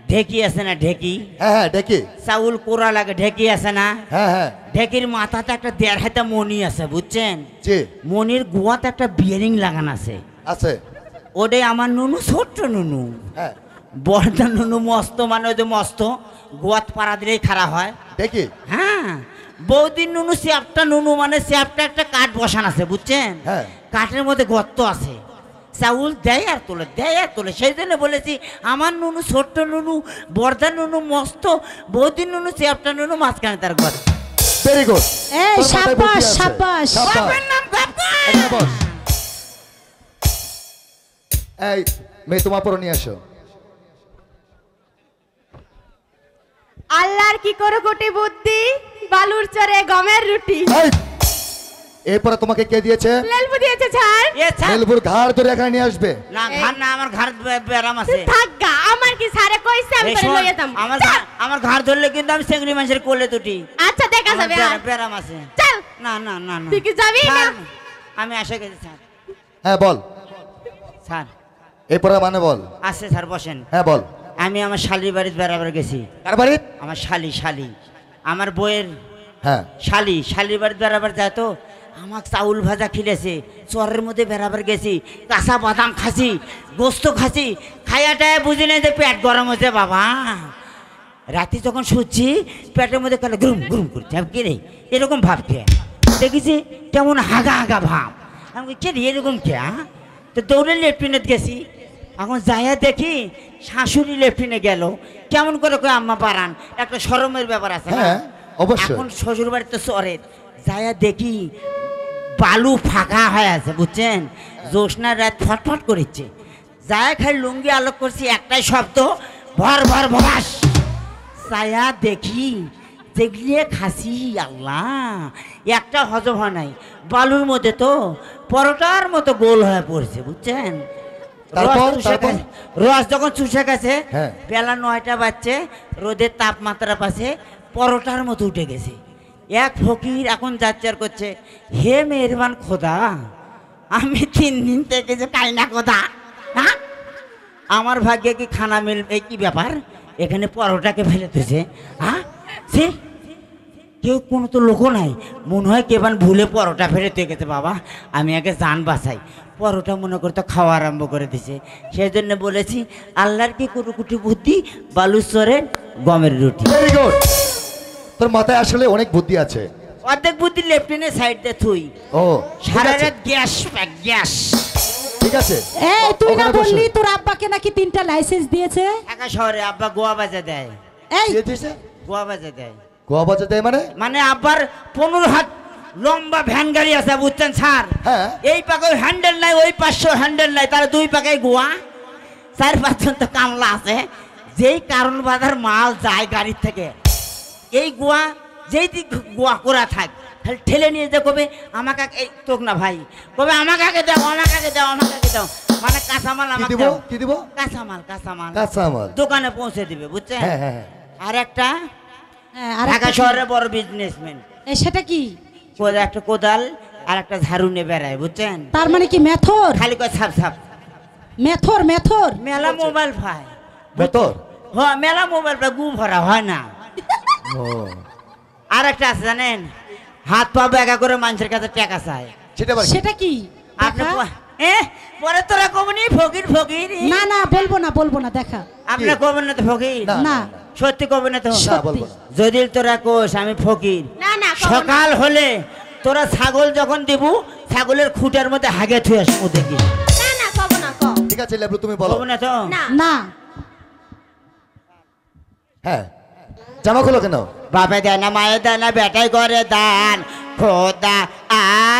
[SPEAKER 8] ঢেকি আছে না ঢেকি?
[SPEAKER 11] হ্যাঁ ঢেকি।
[SPEAKER 8] চাউল কোড়া লাগে, ঢেকি আছে না?
[SPEAKER 11] হ্যাঁ।
[SPEAKER 8] ঢেকির মাথাতে একটা 1.5 হাতা মণি আছে, বুঝছেন?
[SPEAKER 11] জি।
[SPEAKER 8] মণির গোয়াতে একটা বিয়ারিং লাগানো আছে।
[SPEAKER 11] আছে।
[SPEAKER 8] ওটাই আমার নুনু, ছোট্ট নুনু।
[SPEAKER 11] হ্যাঁ।
[SPEAKER 8] বড়টা নুনু মস্ত, মানে ওই যে মস্ত গোয়াত পাড়া দিলেই খারাপ হয়।
[SPEAKER 11] দেখি।
[SPEAKER 8] হ্যাঁ বৌদির নুনু চ্যাপটা নুনু, মানে চ্যাপটা একটা কাঠ বসান আছে, বুঝছেন?
[SPEAKER 11] হ্যাঁ।
[SPEAKER 8] কাঠের মধ্যে গর্ত আছে, চাউল দেয় আর তোলে, দেয় আর তোলে। সেই জন্য বলেছি আমার নুনু ছোট্ট নুনু, বড়দার নুনু মস্ত, বৌদির নুনু চ্যাপটা নুনু, মাঝখানে তার গর্ত।
[SPEAKER 11] Very good.
[SPEAKER 9] এই শাবাশ শাবাশ।
[SPEAKER 8] বাপের নাম বাপ্পা।
[SPEAKER 11] বস। এই মেয়ে তোমার পর নিয়ে আসো।
[SPEAKER 10] আল্লাহর কি করে কোটি বুদ্ধি, বালুর চরে গমের রুটি।
[SPEAKER 11] এরপরে তোমাকে কে দিয়েছে?
[SPEAKER 10] লেলবু দিয়েছে স্যার।
[SPEAKER 11] লেলবুর ঘাড় ধরে এখানে নিয়ে আসবে।
[SPEAKER 8] না ঘাড় না, আমার ঘাড় ব্যারাম আছে।
[SPEAKER 10] থাকগা, আমার কি স্যারে কইছে আমি করে লইয়া যাম।
[SPEAKER 8] আমার ঘাড় ধরলে কিন্তু আমি সেঙ্গরি মানুষের কোলে দুটি।
[SPEAKER 10] আচ্ছা দেখা যাবে।
[SPEAKER 8] ব্যারাম আছে।
[SPEAKER 10] চল।
[SPEAKER 8] না না না না,
[SPEAKER 10] তুই কি যাবি না?
[SPEAKER 8] আমি আসে গেছি স্যার।
[SPEAKER 11] হ্যাঁ বল
[SPEAKER 8] স্যার।
[SPEAKER 11] এরপরে মানে বল।
[SPEAKER 8] আসছে স্যার, বসেন।
[SPEAKER 11] হ্যাঁ বল।
[SPEAKER 8] আমি আমার শালির বাড়িতে বেড়াবার গেছি।
[SPEAKER 11] কার বাড়ি?
[SPEAKER 8] আমার শালি আমার বইয়ের।
[SPEAKER 11] হ্যাঁ।
[SPEAKER 8] শালির বাড়িতে বেড়াবার যায় তো, আমাকে চাউল ভাজা খিলেছে, চরের মধ্যে বেড়াবার গেছি, কাঁচা বাদাম খাসি, গোস্ত খাসি, খাইয়াটায় বুঝি নাই যে পেট গরম হচ্ছে বাবা। রাতে যখন শুচ্ছি পেটের মধ্যে কালে গুরুম গুরুম করছে, আমি কে রে এরকম ভাব খেয়ে দেখেছি, কেমন হাগা হাগা ভাব। আমি কে রে এরকম খেয়া? তো দৌড়ে লেফটিনেট গেছি। এখন যাইয়া দেখি শাশুড়ি লেফটিনে গেল, কেমন করে কই আম্মা পারান, একটা শরমের ব্যাপার আছে না?
[SPEAKER 11] হ্যাঁ অবশ্যই।
[SPEAKER 8] এখন শ্বশুর বাড়িতে চরের যাইয়া দেখি বালু ফাঁকা হয়ে আছে, বুঝছেন? জ্যোৎস্নার রাত ফটফট করেছে। যাইয়া খালি লুঙ্গি আলোক করছি, একটাই শব্দ, ভর ভর ভরাস। যাইয়া দেখি দেখলিয়ে খাসি, আল্লাহ একটা হজম হয় নাই। বালুর মধ্যে তো পরোটার মতো গোল হয়ে পড়ছে, বুঝছেন? রস যখন চুষে গেছে, বেলা 9টা বাজছে, রোদের তাপমাত্রা পাশে পরোটার মতো উঠে গেছে। এক ফকির এখন যাচ্চার করছে, হে মেহরবান খোদা, আমি 3 দিন থেকে যে খাই না খোদা। হ্যাঁ আমার ভাগ্যে কি খানা মিলবে? কি ব্যাপার, এখানে পরোটাকে ফেলে দিয়েছে। হ্যাঁ সে কেউ কোনো তো লোকও নাই, মনে হয় কেবান ভুলে পরোটা ফেলে দিয়ে গেছে। বাবা আমি আগে জান বাঁচাই। পরোটা মনে করতে খাওয়া আরম্ভ করে দিছে। সেই জন্য বলেছি আল্লাহর কি কুটুকুটি বুদ্ধি, বালুচরের গমের রুটি।
[SPEAKER 11] Very good. তোর মাথায় আসলে অনেক বুদ্ধি আছে।
[SPEAKER 8] অর্ধেক বুদ্ধি লেফটিনের সাইড দিয়ে থুই।
[SPEAKER 11] ও
[SPEAKER 8] সারা রাত গ্যাস প্যাক গ্যাস।
[SPEAKER 11] ঠিক আছে।
[SPEAKER 9] এই তুই না বললি তোর আব্বাকে নাকি 3টা লাইসেন্স দিয়েছে?
[SPEAKER 8] একা শহরে আব্বা গোয়া বাজা দেয়।
[SPEAKER 9] এই
[SPEAKER 11] দিয়েছে?
[SPEAKER 8] গোয়া বাজা দেয়।
[SPEAKER 11] গোয়া বাজা দেয় মানে?
[SPEAKER 8] মানে আব্বার 15 হাত লম্বা ভ্যান গাড়ি আছে, বুঝছেন স্যার?
[SPEAKER 11] হ্যাঁ।
[SPEAKER 8] এই পাকে হ্যান্ডেল নাই, ওই পাশে হ্যান্ডেল নাই, তার 2 পাকে গোয়া, 4-5 তো কামলা আছে। যেই কারণ বাজার মাল যায় গাড়ির থেকে, এই গোয়া যেই দিক গোয়া করা থাক, খালি ঠেলে নিয়ে যে কবে আমাকে এই তোক না ভাই, কবে আমাকে আগে দাও, আমাকে আগে দাও, আমাকে আগে দাও, মানে কাঁচামাল আমাকে দাও।
[SPEAKER 11] কি দিব?
[SPEAKER 8] কাঁচামাল দোকানে পৌঁছে দিবে, বুঝছেন?
[SPEAKER 11] হ্যাঁ হ্যাঁ।
[SPEAKER 8] আর একটা ঢাকা শহরে বড় বিজনেসম্যান,
[SPEAKER 9] সেটা কি?
[SPEAKER 8] একটা কোদাল আর একটা ঝাড়ু নিয়ে বেড়ায়, বুঝছেন?
[SPEAKER 9] তার মানে কি মেথর?
[SPEAKER 8] খালি কয় ছাপ ছাপ।
[SPEAKER 9] মেথর মেথর
[SPEAKER 8] মেলা মোবাইল পায়।
[SPEAKER 11] মেথর?
[SPEAKER 8] হ্যাঁ মেলা মোবাইল পায়, গু ভরা হয় না। আর একটা আছে জানেন, হাত পা ব্যাগা করে মানুষের কাছে টাকা চায়।
[SPEAKER 9] সেটা কি?
[SPEAKER 8] আপনি পরে তোরা কবনি ফকির ফকির।
[SPEAKER 9] না না বলবো না দেখা।
[SPEAKER 8] আপনি কবেন না তো ফকির?
[SPEAKER 9] না
[SPEAKER 8] সত্যি কবেন না তো?
[SPEAKER 9] সত্যি।
[SPEAKER 8] যদি তোরা কোষ আমি ফকির, সকাল হলে তোরা ছাগল যখন দিব, ছাগলের খুঁটার মধ্যে হাগে থুয়ে আসবো দেখি।
[SPEAKER 10] না না কব না কব।
[SPEAKER 11] ঠিক আছে লেবু তুমি বলো।
[SPEAKER 8] না তো?
[SPEAKER 9] না।
[SPEAKER 11] হ্যাঁ জামা খোলো কেন?
[SPEAKER 8] বাপে দেয় না, মায়ে দেয় না, বেটাই করে দান, খোদা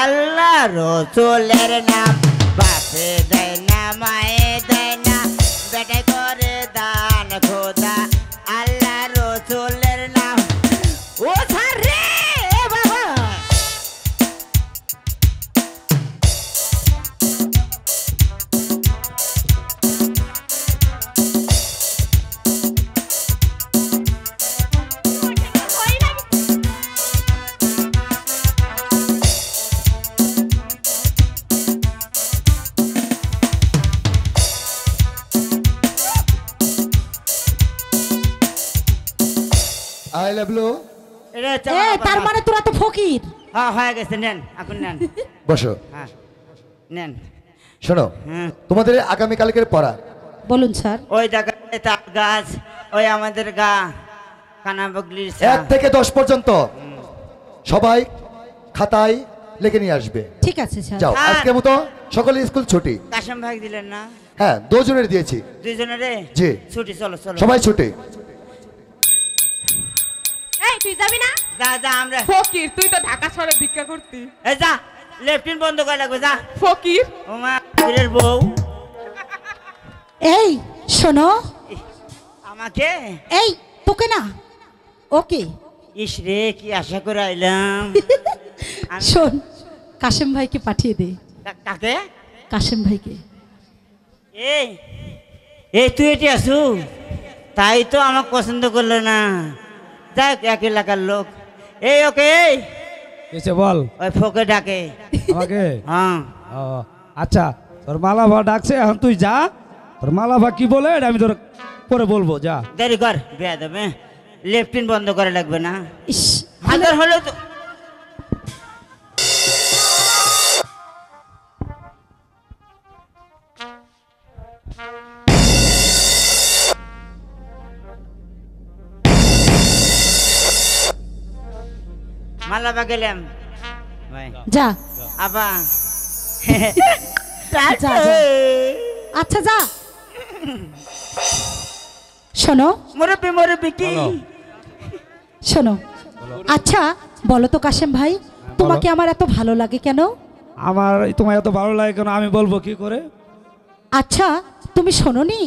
[SPEAKER 8] আল্লাহ রসুলের নাম বাপে দেয় না মায়ে দেয় না বেটাই করে দান খোদা আল্লাহ রসুলের নাম ও স্যার রে বাবা
[SPEAKER 11] আই লাভ ইউ।
[SPEAKER 9] তার মানে তোরা তো ফকির।
[SPEAKER 8] হ্যাঁ হয়ে গেছে, নেন আপনি নেন।
[SPEAKER 11] বসো।
[SPEAKER 8] হ্যাঁ নেন।
[SPEAKER 11] শোনো, তোমাদের আগামী কালকের পড়া।
[SPEAKER 9] বলুন স্যার।
[SPEAKER 8] ওই জায়গায় তাল গাছ, ওই আমাদের গা কানাবগলির
[SPEAKER 11] 1 থেকে 10 পর্যন্ত সবাই খাতায় লিখে নিয়ে আসবে।
[SPEAKER 9] ঠিক আছে স্যার।
[SPEAKER 11] যাও, আজকের মতো সকলে স্কুল ছুটি।
[SPEAKER 8] কাশেম ভাই দিলেন না?
[SPEAKER 11] হ্যাঁ, 2 জনের দিয়েছি।
[SPEAKER 8] 2 জনেরে?
[SPEAKER 11] জি।
[SPEAKER 8] ছুটি, চলো চলো
[SPEAKER 11] সবাই ছুটি।
[SPEAKER 10] এই তুই যাবি না?
[SPEAKER 8] যা যা আমরা।
[SPEAKER 1] ফকির, তুই তো ঢাকা শহরে ভিক্ষা করতি।
[SPEAKER 8] এই যা, লেফটিন বন্ধ করে লাগবে যা।
[SPEAKER 1] ফকির,
[SPEAKER 8] ওমা ফকিরের বউ।
[SPEAKER 9] এই শোনো,
[SPEAKER 8] আমাকে?
[SPEAKER 9] এই তোকে না, ওকে।
[SPEAKER 8] ইস রে, কি আশা করে আইলাম।
[SPEAKER 9] শোন, কাশেম ভাইকে পাঠিয়ে দে।
[SPEAKER 8] কাকে?
[SPEAKER 9] কাশেম ভাইকে।
[SPEAKER 8] এই এই তুই এটি আসু, তাই তো আমাকে পছন্দ করলো না। যাক, এক এলাকার লোক। এই ওকে, এই
[SPEAKER 6] এসে বল।
[SPEAKER 8] ওই ফোকে ডাকে
[SPEAKER 6] আমাকে।
[SPEAKER 8] হ্যাঁ।
[SPEAKER 6] ও আচ্ছা, তোর মালাভা ডাকছে, এখন তুই যা। তোর মালাভা কি বলে এটা আমি তোর পরে বলবো, যা।
[SPEAKER 8] দেরি কর, বেয়া দেবে। লেফটিন বন্ধ করে লাগবে না? হাজার হলো তো। মালাবা গেলাম
[SPEAKER 9] যা।
[SPEAKER 8] আবা
[SPEAKER 9] যা, যা। আচ্ছা যা। শোনো
[SPEAKER 8] মুরব্বি, মুরব্বি কি?
[SPEAKER 9] শোনো, আচ্ছা বলো তো কাশেম ভাই, তোমাকে আমার এত ভালো লাগে কেন?
[SPEAKER 6] আমার তোমার এত ভালো লাগে কেন আমি বলবো কি করে?
[SPEAKER 9] আচ্ছা তুমি শোনোনি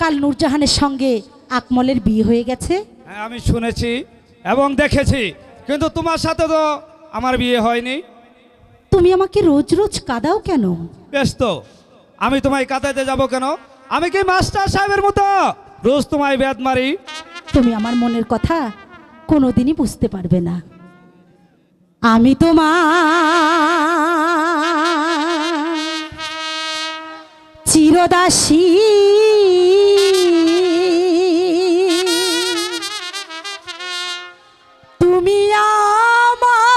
[SPEAKER 9] কাল নূরজাহানের সঙ্গে আকমলের বিয়ে হয়ে গেছে?
[SPEAKER 6] হ্যাঁ, আমি শুনেছি এবং দেখেছি, কিন্তু তোমার সাথে তো আমার বিয়ে হয়নি।
[SPEAKER 9] তুমি আমাকে রোজ রোজ কাঁদাও কেন?
[SPEAKER 6] বেশ তো, আমি তোমায় কাঁদাইতে যাব কেন? আমি কি মাস্টার সাহেবের মতো রোজ তোমায় বেদ মারি?
[SPEAKER 9] তুমি আমার মনের কথা কোনোদিনই বুঝতে পারবে না। আমি তোমার চিরদাসী, তুমি আমার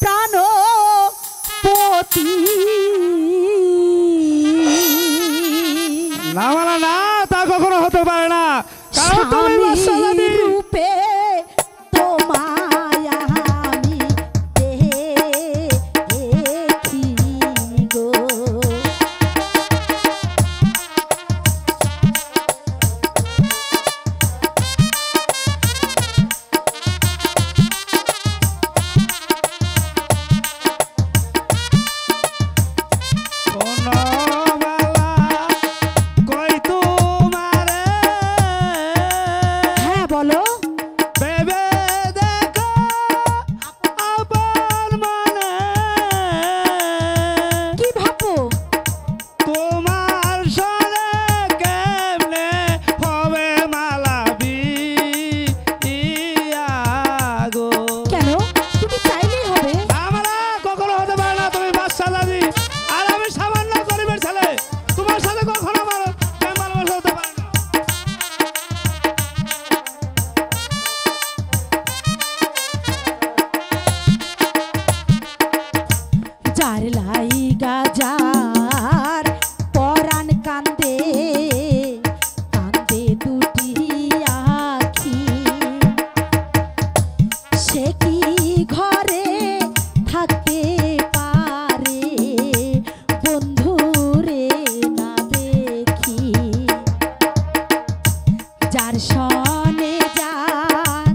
[SPEAKER 9] প্রাণপতি।
[SPEAKER 6] না মানে না, তা কখনো হতে পারে না, কারণ তুমি
[SPEAKER 9] স্বামী রূপে তোমায় আমি দেখি গো। হ্যাঁ বলো। কি ভাবো?
[SPEAKER 6] তোমার সনে কেমনে হবে মালা বিয়া গো।
[SPEAKER 9] কেন? তুমি চাইলেই হবে?
[SPEAKER 6] আমরা কখনো হতে পারে না। তুমি বাচ্চা দাদি আর আমি সামান্য গরিবের ছেলে, তোমার সাথে কখনো আমার প্রেম ভালোবাসা হতে পারে না।
[SPEAKER 9] যার লাইগা যার পরাণ কান্দে, কান্দে দুটি আখি, সে কি ঘরে থাকতে পারে বন্ধুরে না দেখি? যার সনে যার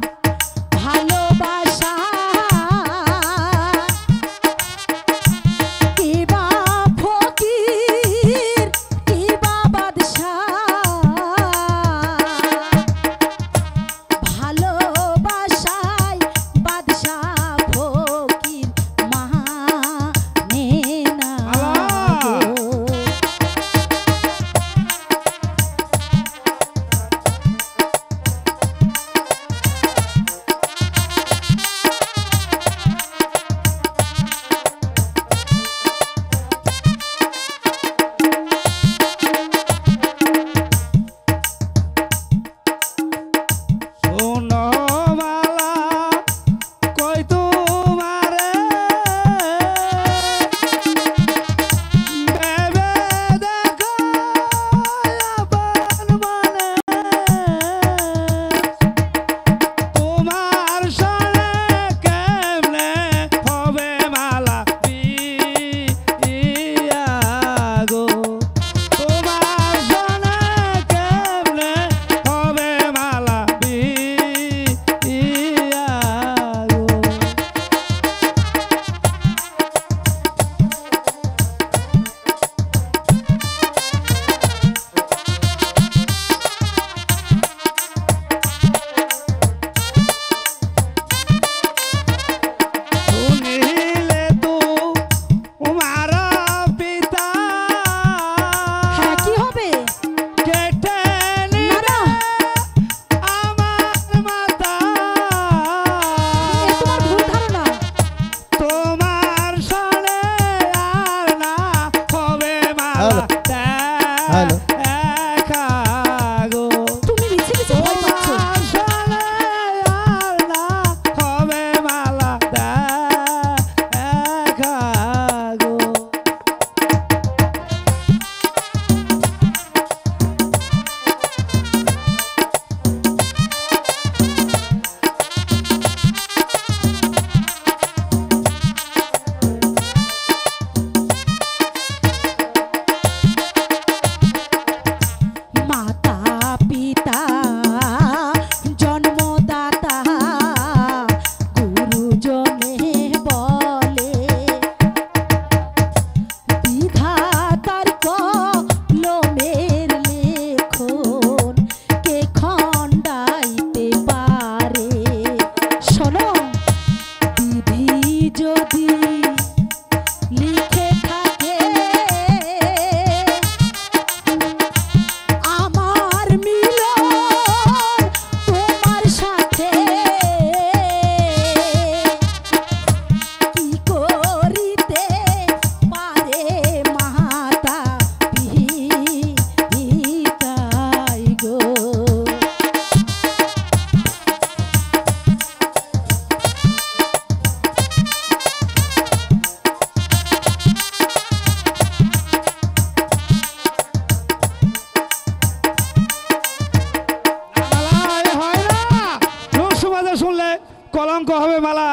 [SPEAKER 6] হবে মালা।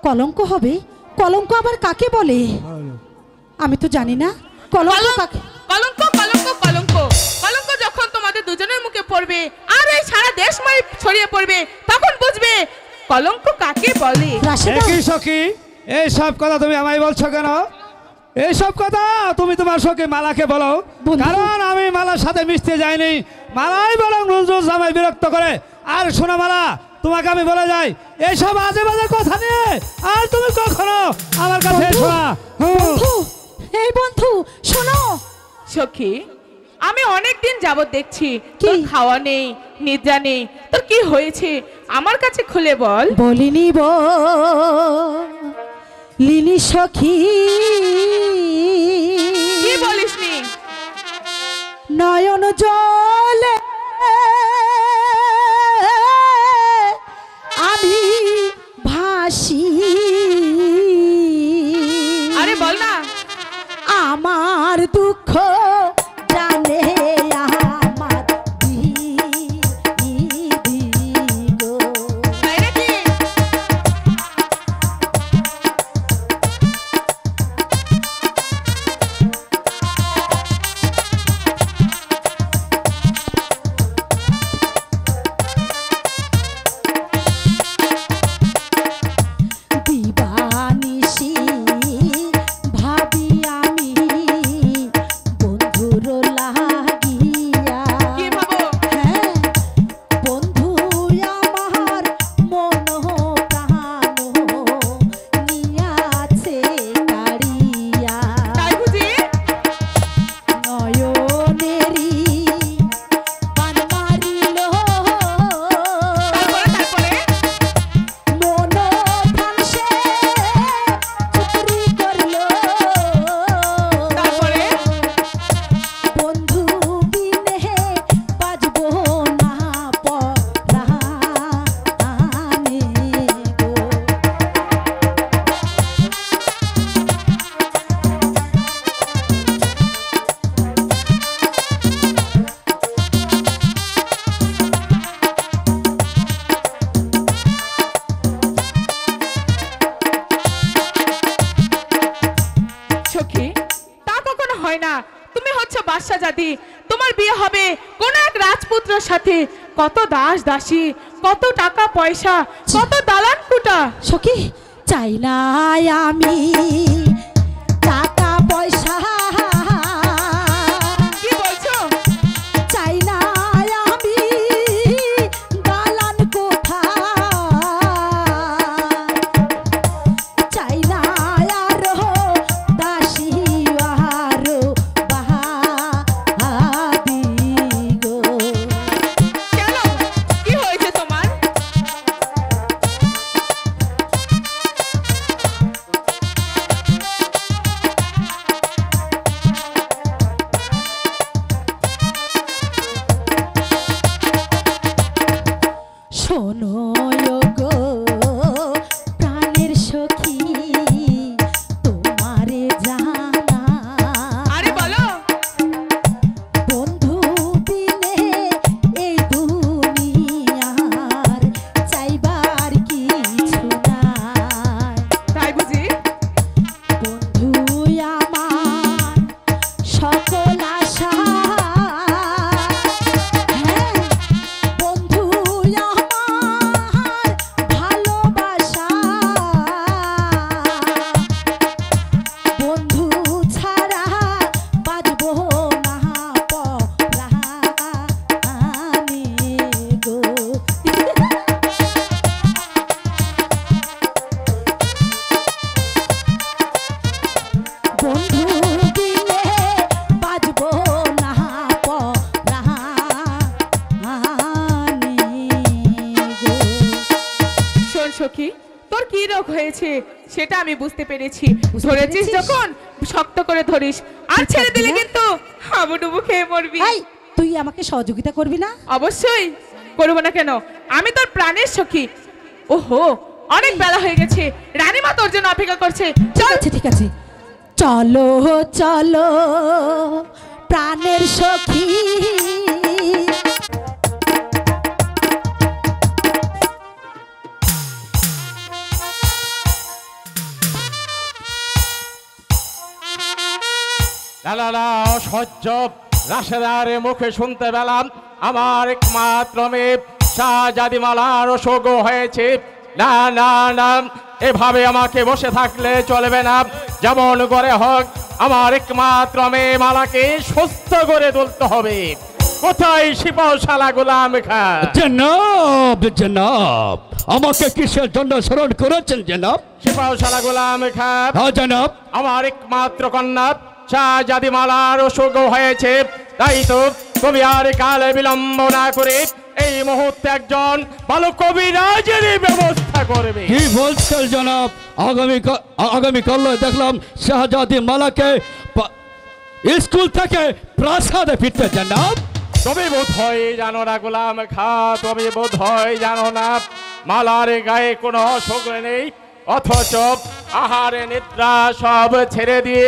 [SPEAKER 9] কলঙ্ক হবে? কলঙ্ক আবার কাকে বলে? আমি তো জানি না কলঙ্ক কাকে।
[SPEAKER 1] কলঙ্ক কলঙ্ক কলঙ্ক কলঙ্ক যখন তোমাদের দুজনের মুখে পড়বে আর এই সারা দেশময় ছড়িয়ে পড়বে তখন বুঝবে কলঙ্ক কাকে বলে।
[SPEAKER 6] একই সখী, এই সব কথা তুমি আমায় বলছো কেন? এই সব কথা তুমি তোমার সখী মালাকে বলো, কারণ আমি মালার সাথে মিশতে যাইনি। মালাই বরং রোজ রোজ আমায় বিরক্ত করে। আর শোনো মালা, তোমাকে আমি বলে যাই, এইসব আজে বাজে কথা নিয়ে আর তুমি কখনো আমার কাছে এসো না।
[SPEAKER 9] এই বন্ধু শোনো
[SPEAKER 1] সখী, আমি অনেক দিন যাবত দেখছি তোর খাওয়া নেই, নিদ্রা নেই, তোর কি হয়েছে আমার কাছে খুলে বল।
[SPEAKER 9] বলিনি লিলি সখী,
[SPEAKER 1] কি বলিসনি?
[SPEAKER 9] নয়ন জলে আমি ভাসি।
[SPEAKER 1] আরে বল না।
[SPEAKER 9] আমার দুঃখ জানে আমার দিদি গো।
[SPEAKER 1] তাই নাকি?
[SPEAKER 9] দিবানিশি ভাবি আমি বন্ধুর লাগিয়া।
[SPEAKER 1] কি ভাবো?
[SPEAKER 9] হ্যাঁ, বন্ধু আমার মন প্রাণ নিয়াছে কাড়িয়া।
[SPEAKER 1] তাই বুঝি?
[SPEAKER 9] নয়নেরি বান মারিল
[SPEAKER 1] তারপরে
[SPEAKER 9] মন ফাঁসে চুরি করল।
[SPEAKER 1] তারপরে
[SPEAKER 9] বন্ধু বিনে বাজবো না পরাণে গো।
[SPEAKER 1] সখী, তা কখনো হয় না। তুমি হচ্ছে বাদশা জাতি, তোমার বিয়ে হবে কোন এক রাজপুত্রের সাথে। কত দাস দাসী, কত টাকা পয়সা, কত দালান কুটা।
[SPEAKER 9] সখী, চাই না আমি টাকা পয়সা।
[SPEAKER 1] কি বলছো?
[SPEAKER 9] চাই না আমি দালান কোঠা। চাই না আরো দাসী আরো বাহাদি গো।
[SPEAKER 1] কেন? কি হয়েছে তোমার?
[SPEAKER 9] শোনো গো প্রাণের সখী, তোমারে জানা।
[SPEAKER 1] আরে বলো।
[SPEAKER 9] বন্ধু বিনে এই দুনিয়ার চাইবার কিছু নাই।
[SPEAKER 1] তাই বুঝি?
[SPEAKER 9] বন্ধু আমার সকল আশা। হ্যাঁ, বন্ধু আমার ভালোবাসা। বন্ধু ছাড়া বাজবো না পরাণে গো। বন্ধু দিলে বাজবো না পরাণে গো।
[SPEAKER 1] শোন সখী, তোর কি রোগ হয়েছে সেটা আমি বুঝতে পেরেছি। ধরেছিস যখন শক্ত করে ধরিস, আর ছেড়ে দিলে কিন্তু হাবুডুবু খেয়ে মরবি।
[SPEAKER 9] এই, তুই আমাকে সহযোগিতা করবি না?
[SPEAKER 1] অবশ্যই করবো না কেন, আমি তোর প্রাণের সখী। ওহো, অনেক বেলা হয়ে গেছে, রানীমা তোর জন্য অপেক্ষা করছে।
[SPEAKER 9] ঠিক আছে ঠিক আছে, চলো চলো প্রাণের সখী।
[SPEAKER 3] বেলা অসহ্য রাশেদারে মুখে শুনতে পেলাম আমার একমাত্র মেয়ে শাহজাদিমালার অসুখ হয়েছে। না না না, এভাবে আমাকে বসে থাকলে চলবে না। যেমন করে হোক আমার একমাত্র মেয়ে মালাকে সুস্থ করে তুলতে হবে। কোথায় সিপাহশালা গোলাম খাঁ?
[SPEAKER 4] জনাব জনাব, আমাকে কিসের জন্য স্মরণ করেছেন জনাব?
[SPEAKER 3] সিপাহশালা গোলাম খাঁ।
[SPEAKER 4] হ্যাঁ জনাব।
[SPEAKER 3] আমার একমাত্র কন্যা শাহজাদিমালার অসুখ হয়েছে, তাই তো তুমি আর কালে বিলম্ব না করে এই মুহূর্তে একজন ভালো কবিরাজের ব্যবস্থা করবে।
[SPEAKER 4] কি বলছেন জনাব? আগামীকাল দেখলাম শাহজাদিমালাকে স্কুল থেকে প্রাসাদে ফিরতে জনাব।
[SPEAKER 3] তুমি বোধ হয় জানো না গোলাম খাঁ, তুমি বোধ হয় জানো না মালার গায়ে কোনো অসুখ নেই, অথচ আহারে নিদ্রা সব ছেড়ে দিয়ে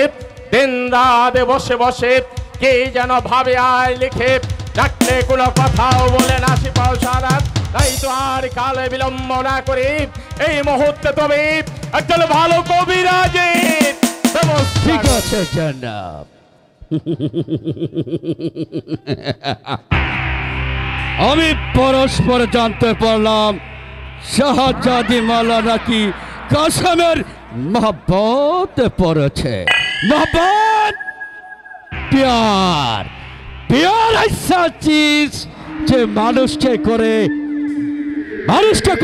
[SPEAKER 3] দিন রাত বসে বসে কে যেন ভাবে আয় লিখে, ডাকলে কোনো কথাও বলে না সিপাহশালা। তাই তো আর কালে বিলম্ব না করে এই মুহূর্তে তুমি একজন ভালো কবিরাজের ব্যবস্থা।
[SPEAKER 4] ঠিক আছে জনাব। আমি পরস্পর জানতে পারলাম শাহজাদিমালা নাকি কাসেমের মহব্বত পড়েছে। মহব্বত, প্যার, প্যার ऐसा चीज যে মানুষকে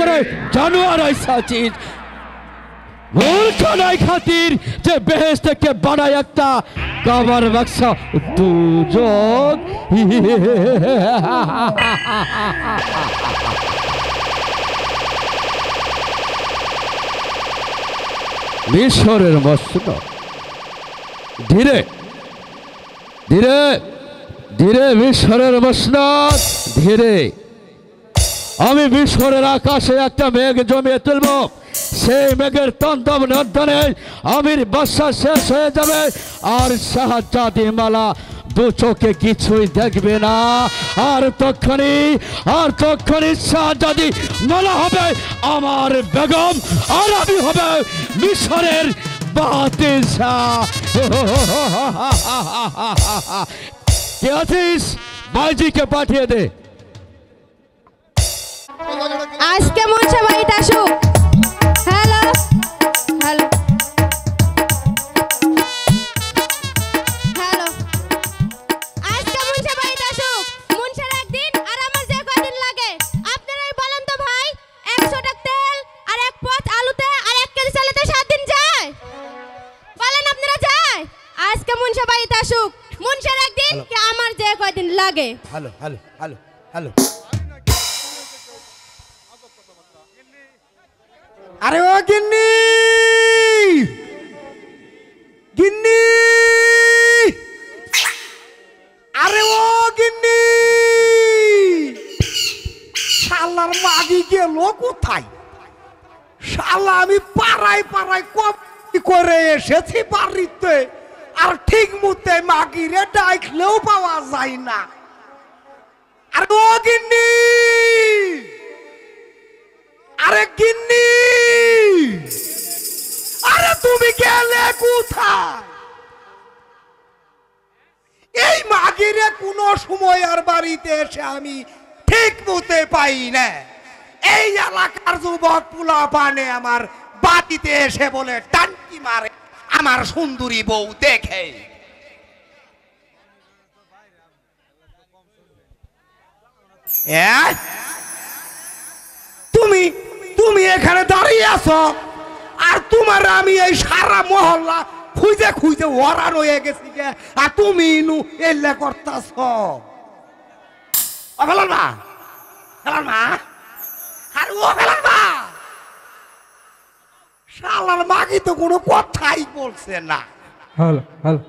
[SPEAKER 4] করে জানোয়ার ऐसा चीज মূর্খ নাই খাতির যে বেহেশত থেকে বানায় একটা কাবার বাক্সা দুজক। মিশরের মসনদ ধীরে ধীরে ধীরে, মিশরের মসনদ ধীরে। আমি মিশরের আকাশে একটা মেঘ জমিয়ে তুলব, সেই মেঘের তন্দব নর্দনে আমির বাদশা শেষ হয়ে যাবে, আর শাহজাদিমালা দু চোখে কিছুই দেখবে না। আর তখনই শাহজাদিমালা হবে আমার বেগম, আর আমি হবে মিশরের বাদশাহ। কে আছিস? ভাইজিকে পাঠিয়ে দে।
[SPEAKER 10] আজকে মনসা বাড়িতে আসুক। হ্যালো হ্যালো হ্যালো, আজকে মনসা বাড়িতে আসুক। মনসার একদিন আর আমার যে কয়দিন লাগে আপনারাই বলেন তো ভাই। 100 টাকা তেল আর 1 পথ আলুতে আর 1 কেজি চালেতে 7 দিন যায়? বলেন আপনারা যায়? আজকে মনসা বাড়িতে আসুক। মনসার একদিন কি আমার যে কয়দিন লাগে।
[SPEAKER 6] Hello hello hello hello. আরে ও গিন্নি, গিন্নি, আরে ও গিন্নি, শালার মাগি গেল কোথায়? শালা আমি পাড়ায় কপি করে এসেছি বাড়িতে, আর ঠিক মতে মাগিরে ডাকলেও পাওয়া যায় না। আরে ও গিন্নি, আরে গিন্নি, আরে তুমি গেলে কোথায়? এই মাগিরে কোনো সময় আর বাড়িতে এসে আমি ঠিক মতে পাই না। এই এলাকার যুবক পোলা পানে আমার বাড়িতে এসে বলে টানকি মারে আমার সুন্দরী বউ দেখে। তুমি তুমি এখানে দাঁড়িয়ে আছো, আর তোমার আমি এই সারা মহল্লা খুঁজে খুঁজে ওরান হয়ে গেছি, আর তুমি ইনু এলে করতাছ। ও ফেলার মা, ফেলার মা, আর ও ফেলার মা, শালার মাগি তো কোনো কথাই বলছে না। হ্যালো হ্যালো,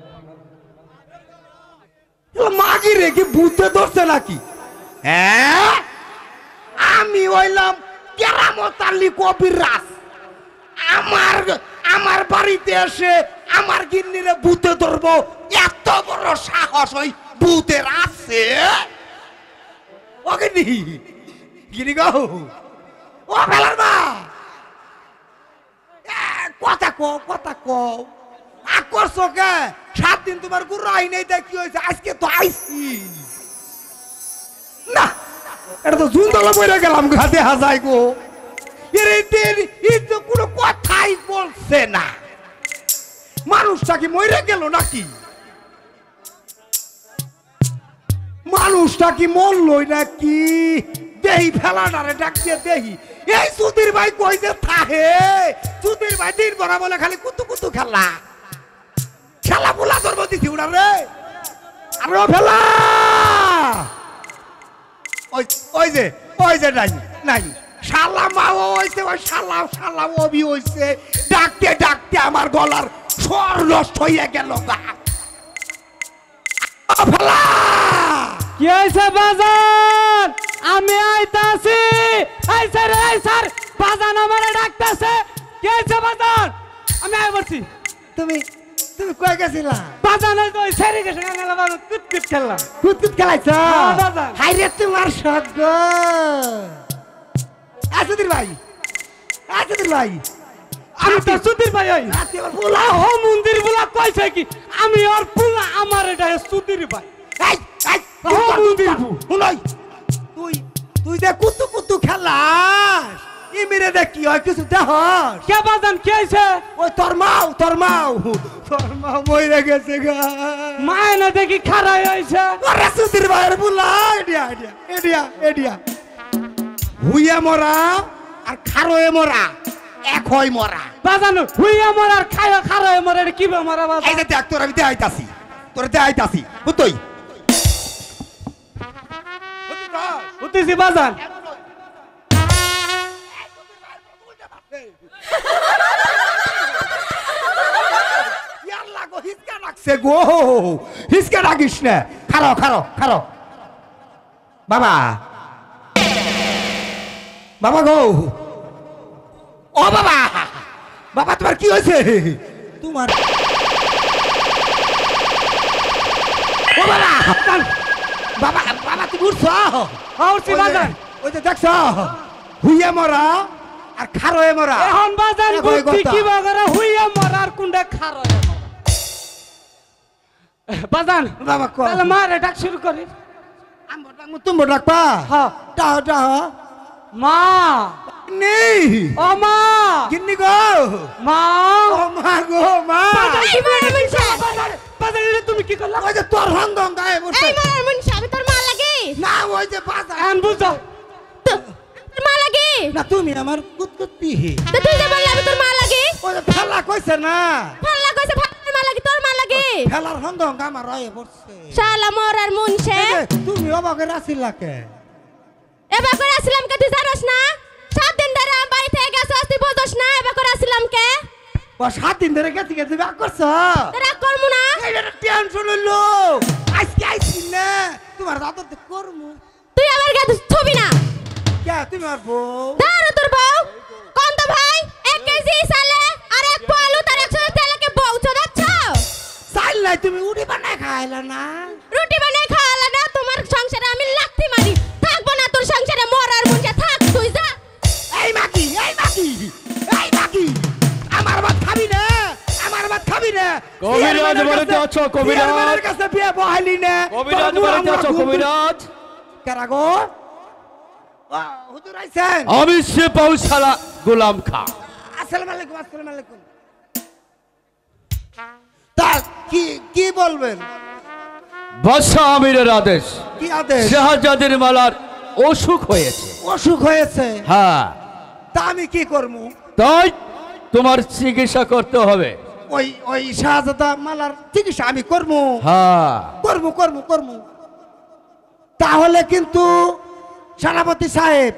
[SPEAKER 6] মাগি রেখে ভূতে ধরছে নাকি? হ্যাঁ, আমি হইলাম কেরামত আলী কবিরাজ। আমার বাড়িতে এসে আমার গিন্নিরে ভূতে ধরবো, এত বড় সাহস ওই ভূতের আছে? ও গিন্নি, গিনি গো, ও ফেলার মা, কথা কও, কথা কও। করছো কে? 7 দিন তোমার গুরু আই নেই দেখ কি হয়েছে আজকে তো আইছি না এটা তো জুনতলা পড়ে গেলাম ঘাটে হাজাই গো এর তো কোনো কথাই বলছে না মানুষটা কি মরে গেল নাকি মানুষটা কি মরলই নাকি দেহি ফেলাডারে ডাক দিয়ে দেহি এই সুধীর ভাই কই যে থাহে সুধীর ভাই দিন ভরা বলে খালি কুতু কুতু খেলা খেলা বুলা ধরবো দিছি উড়া রে আর ফেলা ওই যে নাই নাই শালা মাও হইছে ওই শালা অবি হইছে ডাকতে ডাকতে আমার গলার স্বর নষ্ট হইয়া গেল গা ফেলা
[SPEAKER 5] কি হইছে বাজান আমি আইতাছি এই স্যার বাজান আমারে ডাকতাছে কি হইছে বাজান আমি আই বলছি
[SPEAKER 6] তুমি কই গেছিলা
[SPEAKER 5] বাজানে তো সেরি গেছে গাঙ্গালা বাজান কুতকুত খেললাম
[SPEAKER 6] কুতকুত খেলাইছো
[SPEAKER 5] বাজান
[SPEAKER 6] হাই রে তোমার সদ্গ আসুদির ভাই
[SPEAKER 5] আমি তো সুধীর ভাই হই পোলা ও মন্দির পোলা কইছে কি আমি আর পোলা আমার এটা সুধীর ভাই
[SPEAKER 6] ও মন্দির শুনই তুই যে কুতু কুতু খেলাস ই মেরে দেখ কি হয় কিছু দেখ
[SPEAKER 5] কে বাজান কি হইছে
[SPEAKER 6] ওই তোর মাও মরে গেছে গা
[SPEAKER 5] মায় না দেখি খারাই হইছে
[SPEAKER 6] আরে সুধীর ভাইয়ের পোলা এডিয়া হুইয়া মরা আর খারোয়ে মরা এক হয় মরা
[SPEAKER 5] বাজান হুইয়া মরা আর খারোয়ে মরা এটা কি মরা বাজান
[SPEAKER 6] এই যে দেখ তোর আমি দেখাইতাছি বুঝতই
[SPEAKER 5] উঠিছি বাজান
[SPEAKER 6] হিসকা ডাকিস না খারো বাবা গো ও বাবা তোমার কি হয়েছে তোমার ও বাবা তুমি উঠছি
[SPEAKER 5] বাজান
[SPEAKER 6] ওই যে দেখছ হুইয়া মরা আর খারোয়ে মরা
[SPEAKER 5] এখন বাজান বুদ্ধি কি বাগরা হুইয়া মরা আর কুন্ডা খারোয়ে মরা বাজান
[SPEAKER 6] বাবা কো
[SPEAKER 5] তাহলে মারে ডাক শুরু করি
[SPEAKER 6] তুমি ডাকবা
[SPEAKER 5] হ্যাঁ
[SPEAKER 6] ডাহ
[SPEAKER 5] মা
[SPEAKER 6] নেই
[SPEAKER 5] ও মা
[SPEAKER 6] গিন্নি গো
[SPEAKER 5] মা
[SPEAKER 6] ও মা গো মা
[SPEAKER 5] বাজান তুমি কি করলা
[SPEAKER 6] ওই যে তোর হন্দং গায়ে বসে
[SPEAKER 10] এই মার মুনশা আমি তোর মা লাগে
[SPEAKER 6] না ওই যে বাজার
[SPEAKER 5] আন বুঝো
[SPEAKER 10] তোর মা লাগে
[SPEAKER 6] না তুমি আমার কুতকুতি
[SPEAKER 10] তো তুই যে বললি আমি তোর মা লাগে
[SPEAKER 6] ওই যে ফেলা কইছে না
[SPEAKER 10] ফাল্লা কইছে ফাল্লা মা লাগে তোর মা লাগে
[SPEAKER 6] ফেলার হন্দং আমার রয়ে পড়ছে
[SPEAKER 10] শালা মরার মুনশে
[SPEAKER 6] তুমি অবাকে রাছিলা কে
[SPEAKER 10] এবা করে আসলাম কে তুই জানোস না 7 দিন ধরে আমি বাড়ি থেকে গেছস তুই বুঝোস না এবা করে আসলাম কে
[SPEAKER 6] ও 7 দিন ধরে গেছি তুমি রাগ করছ
[SPEAKER 10] রাগ করমু না
[SPEAKER 6] এইটা টেনশন হইলো আজকে আইছি না তোমার দাদা তো করমু
[SPEAKER 10] তুই আমার গায়ে ছবি না
[SPEAKER 6] কে তুমি আর বউ
[SPEAKER 10] দাঁড়া তোর বউ কোন তো ভাই 1 কেজি সালে আর 1 পোয়া আলু তার 100 তেলকে বউ চোদাচ্ছ
[SPEAKER 6] চাল নাই তুমি উড়ি বানায় খাইলা না
[SPEAKER 10] রুটি বানায় খাওয়ালা না তোমার সংসারে আমি লাথি মারি থাকবো না তোর সংসারে মরার মুঞ্জা থাক তুই যা
[SPEAKER 6] এই মাকি আমার ভাত খাবি না
[SPEAKER 4] কবিরাজ বাড়িতে আছো কবিরাজ
[SPEAKER 6] কাছে বিয়ে বহালি না
[SPEAKER 4] কবিরাজ বাড়িতে আছো কবিরাজ
[SPEAKER 6] কারা গো হুজুর আইছেন
[SPEAKER 4] আমি সে পাউসালা গোলাম খা
[SPEAKER 6] আসসালামু আলাইকুম তা কি বলবেন
[SPEAKER 4] বাদশা আমিরের আদেশ
[SPEAKER 6] কি আদেশ
[SPEAKER 4] শাহজাদের মালার অসুখ হয়েছে হ্যাঁ
[SPEAKER 6] তা আমি কি করব
[SPEAKER 4] তাই তোমার চিকিৎসা করতে হবে
[SPEAKER 6] ওই শাহজাদা মালার চিকিৎসা আমি করব
[SPEAKER 4] হ্যাঁ
[SPEAKER 6] করব তাহলে কিন্তু সেনাপতি সাহেব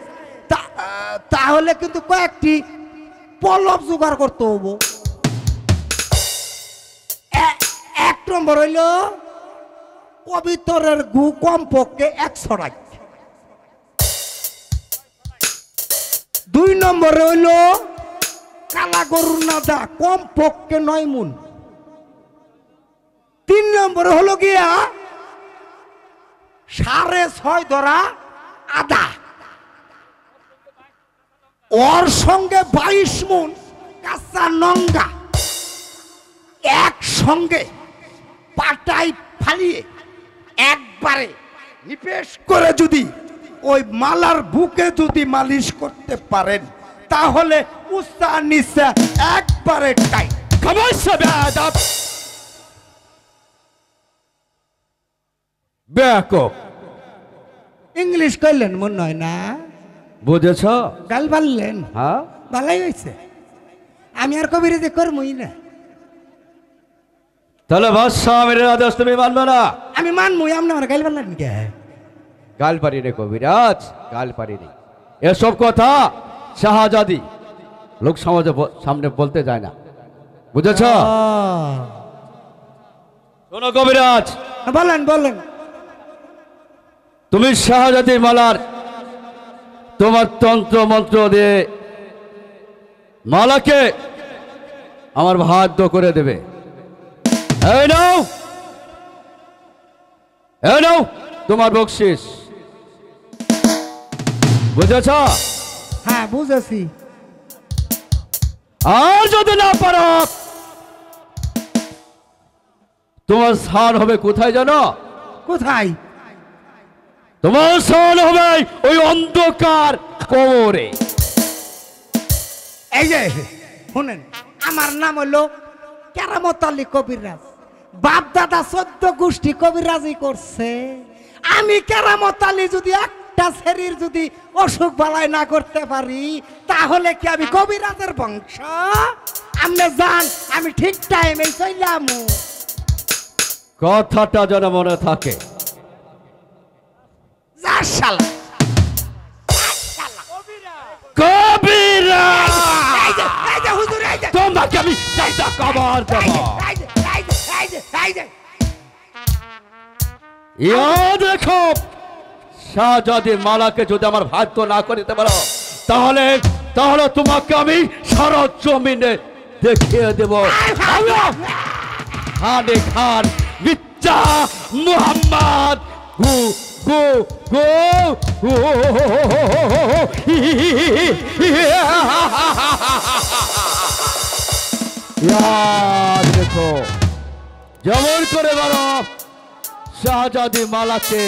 [SPEAKER 6] তাহলে কিন্তু কয়েকটি পল্লব জোগাড় করতে হবো 1 নম্বর হইল কবিতরের গু কমপক্ষে 100 টাকা 2 নম্বরে হইল কালা গরুর নাদা কমপক্ষে 9 মুন 3 নম্বরে হলো গিয়া 6.5 ধরা আদা ওর সঙ্গে 22 মুন কাঁচা নঙ্গা একসঙ্গে পাটাই ফালিয়ে একবারে নিপেশ করে যদি ওই মালার বুকে যদি মালিশ করতে পারেন তাহলে উচ্চা নিচা একবারে টাইট।
[SPEAKER 4] সমস্যা বেয়াদব বেয়াকুব
[SPEAKER 6] ইংলিশ কইলেন মনে হয় না?
[SPEAKER 4] বুঝেছ?
[SPEAKER 6] গাল বাড়লেন?
[SPEAKER 4] হ্যাঁ
[SPEAKER 6] ভালাই হয়েছে, আমি আর কবিরাজি করবই না।
[SPEAKER 4] তাহলে বাদশাহ আমিরের আদেশ তুমি মানবে না?
[SPEAKER 6] আমি মানবই, আপনি আমার গাল বাড়লেন কে?
[SPEAKER 4] গাল পারি রে কবিরাজ, গাল পারি রে। এসব কথা শাহজাদি লোক সমাজে সামনে বলতে যায় না, বুঝেছ? শোনো কবিরাজ,
[SPEAKER 6] বলেন বলেন।
[SPEAKER 4] তুমি শাহজাদির মালার তোমার তন্ত্র মন্ত্র দিয়ে মালাকে আমার ভাগ্য করে দেবে। এই নাও, এই নাও তোমার বকশিস, বুঝেছ?
[SPEAKER 6] হ্যাঁ বুঝেছি।
[SPEAKER 4] আর যদি না পারো তোমার স্থান হবে কোথায় জানো?
[SPEAKER 6] কোথায়?
[SPEAKER 4] তোমার স্থান হবে ওই অন্ধকার কোমরে।
[SPEAKER 6] এই যে শুনেন, আমার নাম হলো কেরামত আলী কবিরাজ। বাপ দাদা 14 গোষ্ঠী কবিরাজি করছে। আমি কেরামত আলী যদি একটা শরীর যদি অসুখ বালাই না করতে পারি তাহলে কি আমি কবিরাজের বংশ? আপনি যান, আমি ঠিক টাইমে চললাম।
[SPEAKER 4] কথাটা যেন মনে থাকে।
[SPEAKER 6] যা শালা
[SPEAKER 4] কবিরাজ,
[SPEAKER 6] এই যে হুজুর, এই যে
[SPEAKER 4] তোমাকে আমি চাইটা কবর দেব। ইয়াদ রেখো, শাহজাদির মালাকে যদি আমার ভাগ্য না করিতে পারো তাহলে তাহলে তোমাকে আমি সারা জমিনে দেখিয়ে দেব খানে খান মির্জা মুহাম্মদ গু গু গু ইয়াদ রেখো, যেমন করে বলো শাহজাদি মালাকে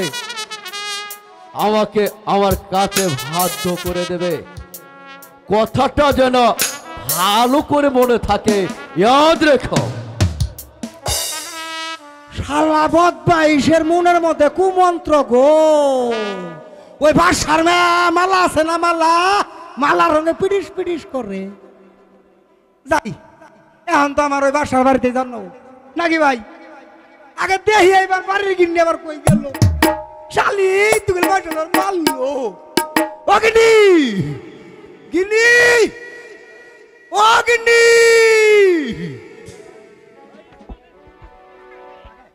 [SPEAKER 4] আমাকে আমার কাছে বাধ্য করে দেবে। কথাটা যেন ভালো করে মনে থাকে, ইয়াদ রেখো।
[SPEAKER 6] শালা বদমাইশের মনের মধ্যে কুমন্ত্র গো। ওই বাসার মালা আছে না, মালা মালার রঙে পিটিস পিটিস করে যাই। এখন তো আমার ওই বাসার বাড়িতে জানো নাকি ভাই? আগে দেখি এবার বাড়ির গিন্নি আবার কই গেল। শালি তুমি বাসার মারলো। ও গিন্নি, গিন্নি, ও গিন্নি।